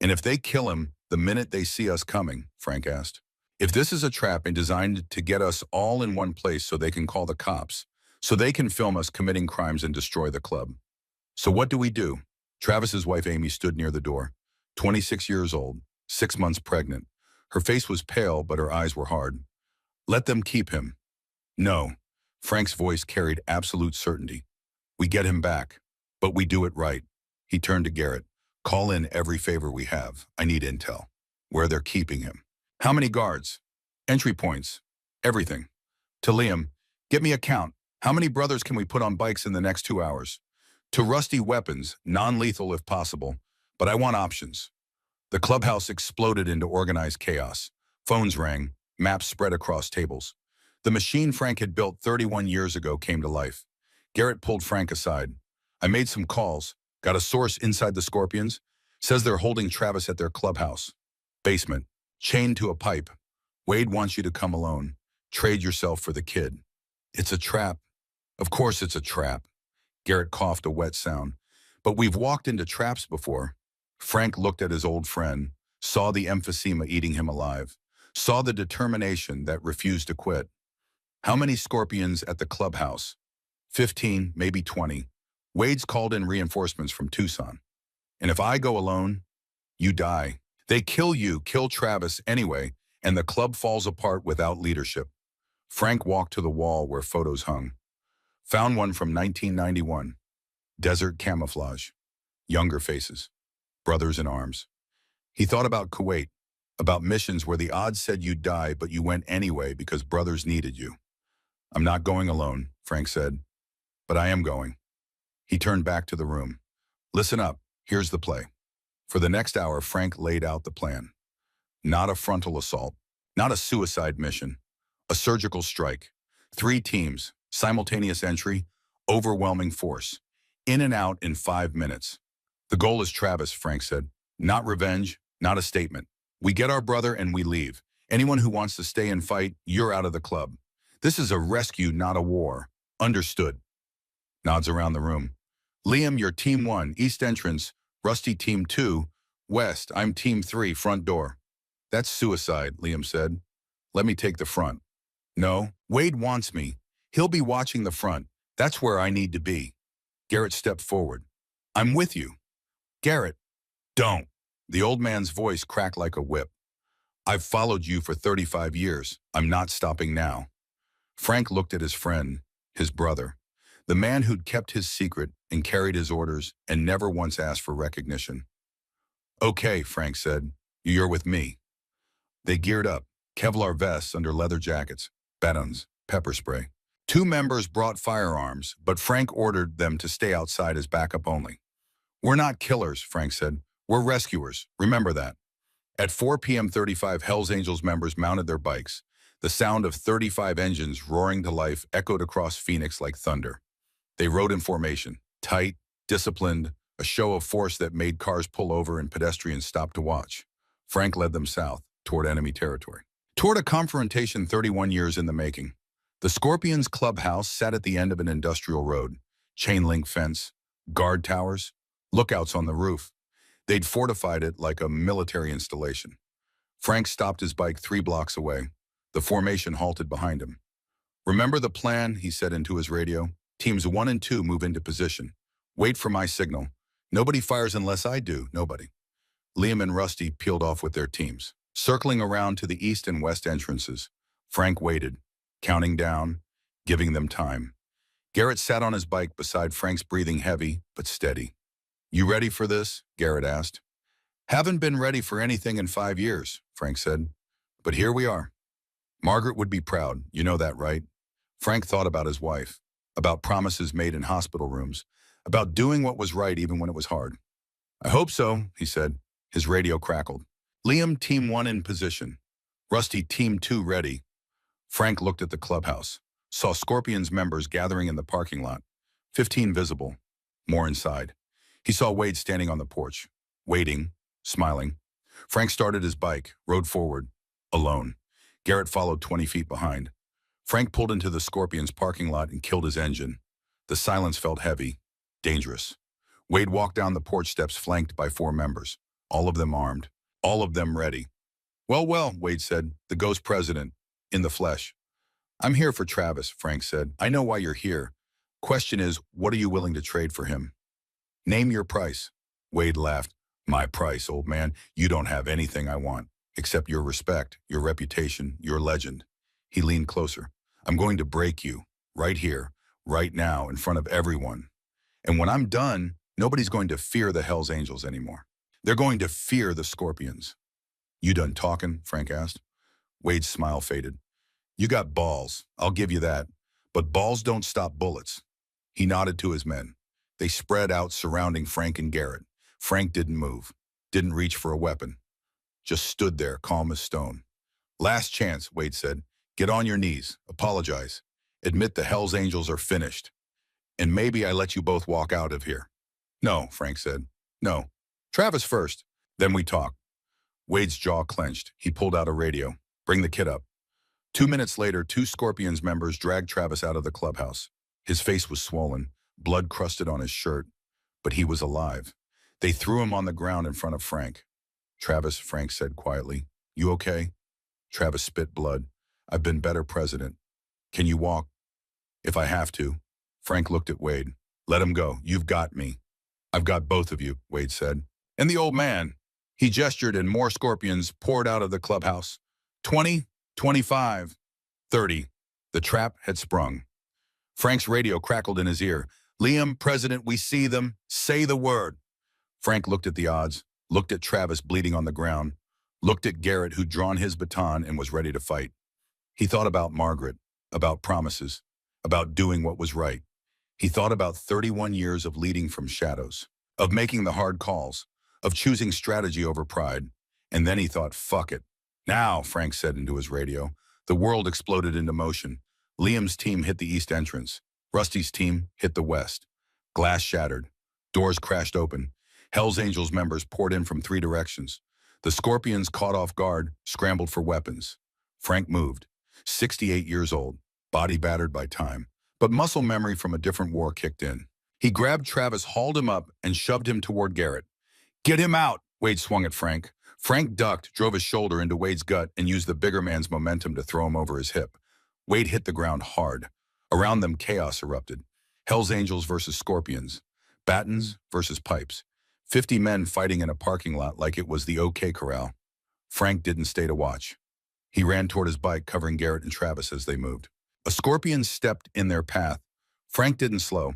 Speaker 1: And if they kill him the minute they see us coming, Frank asked. If this is a trap and designed to get us all in one place so they can call the cops, so they can film us committing crimes and destroy the club. So what do we do? Travis's wife Amy stood near the door, 26 years old, 6 months pregnant. Her face was pale, but her eyes were hard. Let them keep him. No. Frank's voice carried absolute certainty. We get him back, but we do it right. He turned to Garrett. Call in every favor we have. I need intel. Where they're keeping him. How many guards? Entry points. Everything. To Liam, get me a count. How many brothers can we put on bikes in the next 2 hours? To Rusty, weapons, non-lethal if possible, but I want options. The clubhouse exploded into organized chaos. Phones rang, maps spread across tables. The machine Frank had built 31 years ago came to life. Garrett pulled Frank aside. I made some calls, got a source inside the Scorpions, says they're holding Travis at their clubhouse. Basement, chained to a pipe. Wade wants you to come alone. Trade yourself for the kid. It's a trap. Of course it's a trap. Garrett coughed a wet sound. But we've walked into traps before. Frank looked at his old friend, saw the emphysema eating him alive, saw the determination that refused to quit. How many Scorpions at the clubhouse? 15, maybe 20. Wade's called in reinforcements from Tucson. And if I go alone, you die. They kill you, kill Travis anyway, and the club falls apart without leadership. Frank walked to the wall where photos hung. Found one from 1991. Desert camouflage. Younger faces. Brothers in arms. He thought about Kuwait, about missions where the odds said you'd die, but you went anyway because brothers needed you. I'm not going alone, Frank said, but I am going. He turned back to the room. Listen up, here's the play. For the next hour, Frank laid out the plan. Not a frontal assault, not a suicide mission, a surgical strike. 3 teams, simultaneous entry, overwhelming force. In and out in 5 minutes. The goal is Travis, Frank said. Not revenge, not a statement. We get our brother and we leave. Anyone who wants to stay and fight, you're out of the club. This is a rescue, not a war. Understood. Nods around the room. Liam, you're team 1, east entrance. Rusty, team 2, west. I'm team 3, front door. That's suicide, Liam said. Let me take the front. No, Wade wants me. He'll be watching the front. That's where I need to be. Garrett stepped forward. I'm with you. Garrett, don't. The old man's voice cracked like a whip. I've followed you for 35 years. I'm not stopping now. Frank looked at his friend, his brother, the man who'd kept his secret and carried his orders and never once asked for recognition. Okay, Frank said, you're with me. They geared up, Kevlar vests under leather jackets, batons, pepper spray. 2 members brought firearms, but Frank ordered them to stay outside as backup only. We're not killers, Frank said. We're rescuers. Remember that. At 4 p.m. 35 Hells Angels members mounted their bikes. The sound of 35 engines roaring to life echoed across Phoenix like thunder. They rode in formation, tight, disciplined, a show of force that made cars pull over and pedestrians stop to watch. Frank led them south, toward enemy territory. Toward a confrontation 31 years in the making. The Scorpions clubhouse sat at the end of an industrial road. Chain-link fence, guard towers, lookouts on the roof. They'd fortified it like a military installation. Frank stopped his bike 3 blocks away. The formation halted behind him. Remember the plan, he said into his radio. Teams 1 and 2 move into position. Wait for my signal. Nobody fires unless I do, nobody. Liam and Rusty peeled off with their teams. Circling around to the east and west entrances, Frank waited, counting down, giving them time. Garrett sat on his bike beside Frank's, breathing heavy but steady. You ready for this? Garrett asked. Haven't been ready for anything in 5 years, Frank said. But here we are. Margaret would be proud, you know that, right? Frank thought about his wife, about promises made in hospital rooms, about doing what was right even when it was hard. I hope so, he said. His radio crackled. Liam, team 1 in position. Rusty, team 2 ready. Frank looked at the clubhouse, saw Scorpions members gathering in the parking lot. 15 visible, more inside. He saw Wade standing on the porch, waiting, smiling. Frank started his bike, rode forward, alone. Garrett followed 20 feet behind. Frank pulled into the Scorpions parking lot and killed his engine. The silence felt heavy, dangerous. Wade walked down the porch steps flanked by 4 members, all of them armed, all of them ready. Well, well, Wade said, the ghost president, in the flesh. I'm here for Travis, Frank said. I know why you're here. Question is, what are you willing to trade for him? Name your price. Wade laughed. My price, old man. You don't have anything I want, except your respect, your reputation, your legend. He leaned closer. I'm going to break you, right here, right now, in front of everyone. And when I'm done, nobody's going to fear the Hells Angels anymore. They're going to fear the Scorpions. You done talking? Frank asked. Wade's smile faded. You got balls, I'll give you that. But balls don't stop bullets. He nodded to his men. They spread out surrounding Frank and Garrett. Frank didn't move, didn't reach for a weapon. Just stood there, calm as stone. Last chance, Wade said. Get on your knees, apologize. Admit the Hells Angels are finished. And maybe I let you both walk out of here. No, Frank said. No. Travis first, then we talk. Wade's jaw clenched. He pulled out a radio. Bring the kid up. 2 minutes later, 2 Scorpions members dragged Travis out of the clubhouse. His face was swollen, blood crusted on his shirt, but he was alive. They threw him on the ground in front of Frank. Travis, Frank said quietly. You okay? Travis spit blood. I've been better president. Can you walk? If I have to. Frank looked at Wade. Let him go. You've got me. I've got both of you, Wade said. And the old man. He gestured and more scorpions poured out of the clubhouse. 20, 25, 30. The trap had sprung. Frank's radio crackled in his ear. Liam, President, we see them. Say the word. Frank looked at the odds, looked at Travis bleeding on the ground, looked at Garrett who'd drawn his baton and was ready to fight. He thought about Margaret, about promises, about doing what was right. He thought about 31 years of leading from shadows, of making the hard calls, of choosing strategy over pride. And then he thought, fuck it. Now, Frank said into his radio. The world exploded into motion. Liam's team hit the east entrance. Rusty's team hit the west. Glass shattered. Doors crashed open. Hell's Angels members poured in from 3 directions. The Scorpions, caught off guard, scrambled for weapons. Frank moved. 68 years old, body battered by time. But muscle memory from a different war kicked in. He grabbed Travis, hauled him up, and shoved him toward Garrett. Get him out, Wade swung at Frank. Frank ducked, drove his shoulder into Wade's gut, and used the bigger man's momentum to throw him over his hip. Wade hit the ground hard. Around them, chaos erupted. Hell's Angels versus Scorpions. Batons versus pipes. 50 men fighting in a parking lot like it was the OK Corral. Frank didn't stay to watch. He ran toward his bike, covering Garrett and Travis as they moved. A scorpion stepped in their path. Frank didn't slow.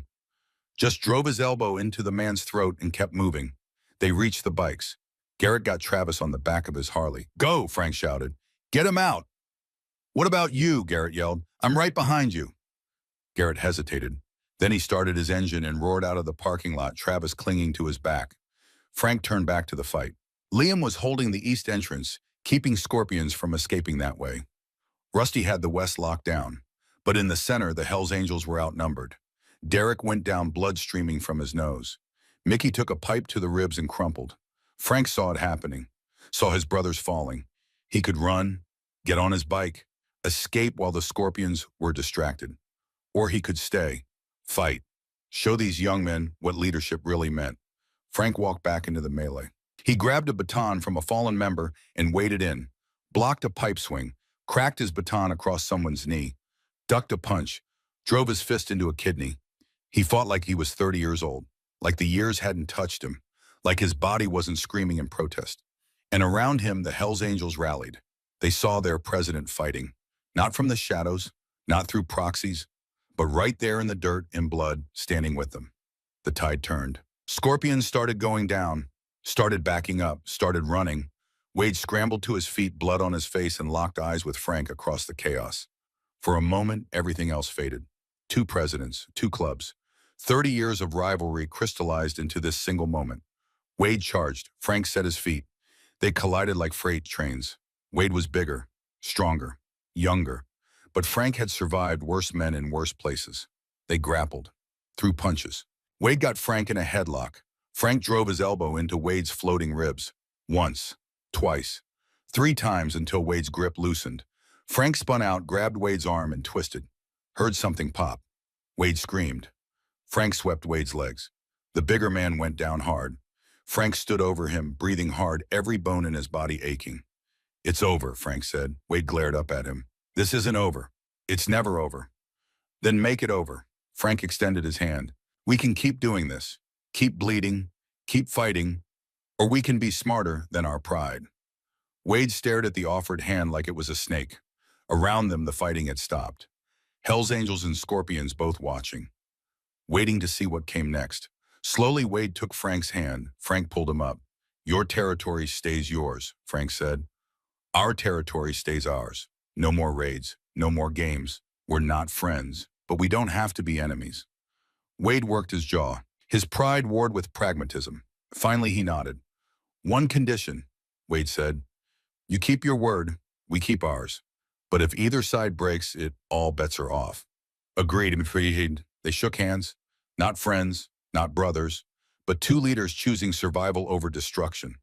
Speaker 1: Just drove his elbow into the man's throat and kept moving. They reached the bikes. Garrett got Travis on the back of his Harley. Go, Frank shouted. Get him out. What about you, Garrett yelled. I'm right behind you. Garrett hesitated. Then he started his engine and roared out of the parking lot, Travis clinging to his back. Frank turned back to the fight. Liam was holding the east entrance, keeping Scorpions from escaping that way. Rusty had the west locked down, but in the center, the Hell's Angels were outnumbered. Derek went down, blood streaming from his nose. Mickey took a pipe to the ribs and crumpled. Frank saw it happening, saw his brothers falling. He could run, get on his bike, escape while the Scorpions were distracted. Or he could stay, fight, show these young men what leadership really meant. Frank walked back into the melee. He grabbed a baton from a fallen member and waded in, blocked a pipe swing, cracked his baton across someone's knee, ducked a punch, drove his fist into a kidney. He fought like he was 30 years old, like the years hadn't touched him, like his body wasn't screaming in protest. And around him, the Hell's Angels rallied. They saw their president fighting, not from the shadows, not through proxies, but right there in the dirt and blood, standing with them. The tide turned. Scorpions started going down, started backing up, started running. Wade scrambled to his feet, blood on his face, and locked eyes with Frank across the chaos. For a moment, everything else faded. 2 presidents, 2 clubs. 30 years of rivalry crystallized into this single moment. Wade charged. Frank set his feet. They collided like freight trains. Wade was bigger, stronger, younger. But Frank had survived worse men in worse places. They grappled, threw punches. Wade got Frank in a headlock. Frank drove his elbow into Wade's floating ribs. Once, twice, 3 times until Wade's grip loosened. Frank spun out, grabbed Wade's arm, and twisted. Heard something pop. Wade screamed. Frank swept Wade's legs. The bigger man went down hard. Frank stood over him, breathing hard, every bone in his body aching. It's over, Frank said. Wade glared up at him. This isn't over. It's never over. Then make it over. Frank extended his hand. We can keep doing this. Keep bleeding. Keep fighting. Or we can be smarter than our pride. Wade stared at the offered hand like it was a snake. Around them, the fighting had stopped. Hell's Angels and Scorpions both watching, waiting to see what came next. Slowly, Wade took Frank's hand. Frank pulled him up. Your territory stays yours, Frank said. Our territory stays ours. No more raids, no more games. We're not friends, but we don't have to be enemies. Wade worked his jaw. His pride warred with pragmatism. Finally, he nodded. One condition, Wade said. You keep your word, we keep ours. But if either side breaks, all bets are off. Agreed. They shook hands. Not friends, not brothers, but 2 leaders choosing survival over destruction.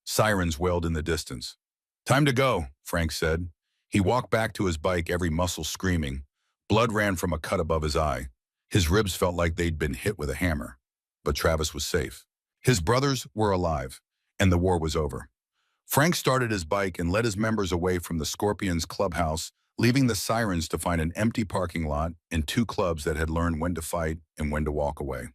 Speaker 1: Sirens wailed in the distance. Time to go, Frank said. He walked back to his bike, every muscle screaming. Blood ran from a cut above his eye. His ribs felt like they'd been hit with a hammer. But Travis was safe. His brothers were alive, and the war was over. Frank started his bike and led his members away from the Scorpions' clubhouse, leaving the sirens to find an empty parking lot and two clubs that had learned when to fight and when to walk away.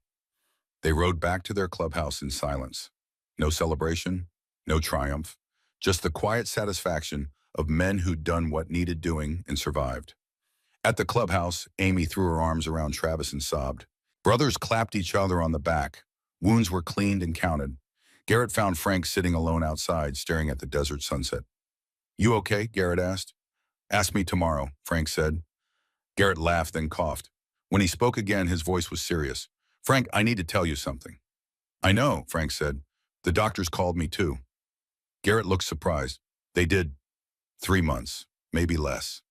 Speaker 1: They rode back to their clubhouse in silence. No celebration, no triumph, just the quiet satisfaction of men who'd done what needed doing and survived. At the clubhouse, Amy threw her arms around Travis and sobbed. Brothers clapped each other on the back. Wounds were cleaned and counted. Garrett found Frank sitting alone outside, staring at the desert sunset. "You okay?" Garrett asked. "Ask me tomorrow," Frank said. Garrett laughed, then coughed. When he spoke again, his voice was serious. "Frank, I need to tell you something." "I know," Frank said. "The doctors called me too." Garrett looked surprised. "They did 3 months, maybe less."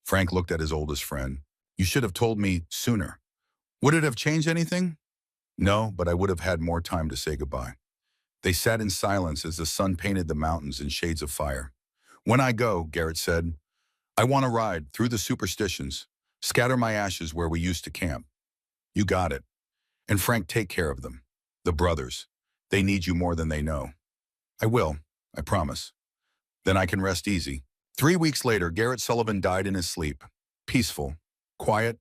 Speaker 1: Frank looked at his oldest friend. "You should have told me sooner." "Would it have changed anything?" "No, but I would have had more time to say goodbye." They sat in silence as the sun painted the mountains in shades of fire. "When I go," Garrett said, "I want to ride through the superstitions, scatter my ashes where we used to camp." "You got it. And Frank, take care of them. The brothers. They need you more than they know." "I will, I promise." "Then I can rest easy." 3 weeks later, Garrett Sullivan died in his sleep. Peaceful, quiet,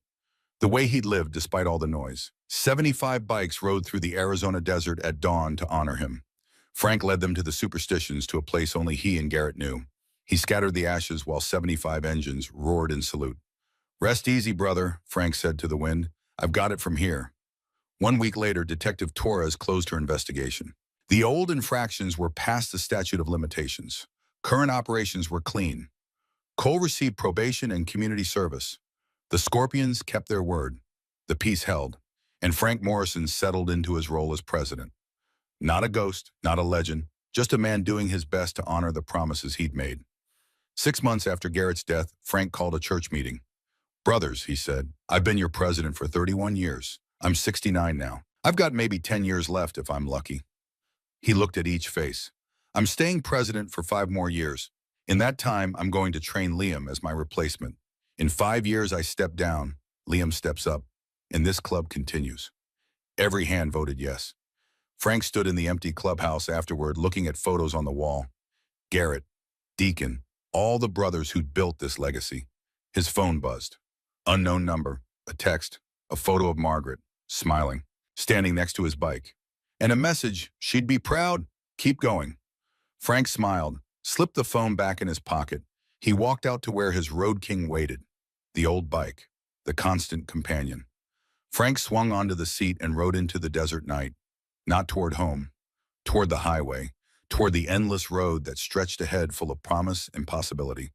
Speaker 1: the way he'd lived despite all the noise. 75 bikes rode through the Arizona desert at dawn to honor him. Frank led them to the superstitions, to a place only he and Garrett knew. He scattered the ashes while 75 engines roared in salute. "Rest easy, brother," Frank said to the wind. "I've got it from here." 1 week later, Detective Torres closed her investigation. The old infractions were past the statute of limitations. Current operations were clean. Cole received probation and community service. The Scorpions kept their word. The peace held. And Frank Morrison settled into his role as president. Not a ghost, not a legend, just a man doing his best to honor the promises he'd made. 6 months after Garrett's death, Frank called a church meeting. "Brothers," he said, "I've been your president for 31 years. I'm 69 now. I've got maybe 10 years left if I'm lucky." He looked at each face. "I'm staying president for 5 more years. In that time, I'm going to train Liam as my replacement. In 5 years, I step down. Liam steps up. And this club continues." Every hand voted yes. Frank stood in the empty clubhouse afterward, looking at photos on the wall. Garrett, Deacon, all the brothers who'd built this legacy. His phone buzzed. Unknown number, a text, a photo of Margaret, smiling, standing next to his bike. And a message, she'd be proud, keep going. Frank smiled, slipped the phone back in his pocket. He walked out to where his Road King waited. The old bike, the constant companion. Frank swung onto the seat and rode into the desert night. Not toward home, toward the highway, toward the endless road that stretched ahead, full of promise and possibility.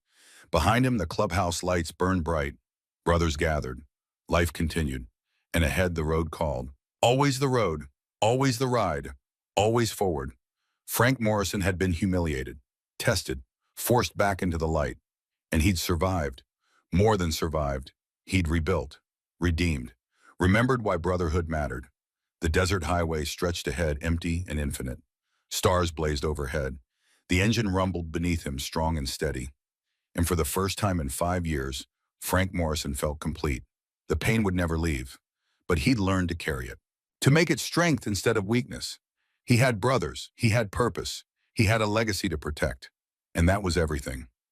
Speaker 1: Behind him, the clubhouse lights burned bright. Brothers gathered. Life continued. And ahead, the road called. Always the road, always the ride, always forward. Frank Morrison had been humiliated, tested, forced back into the light. And he'd survived. More than survived. He'd rebuilt, redeemed, remembered why brotherhood mattered. The desert highway stretched ahead, empty and infinite. Stars blazed overhead. The engine rumbled beneath him, strong and steady. And for the first time in 5 years, Frank Morrison felt complete. The pain would never leave, but he'd learned to carry it, to make it strength instead of weakness. He had brothers, he had purpose, he had a legacy to protect, and that was everything.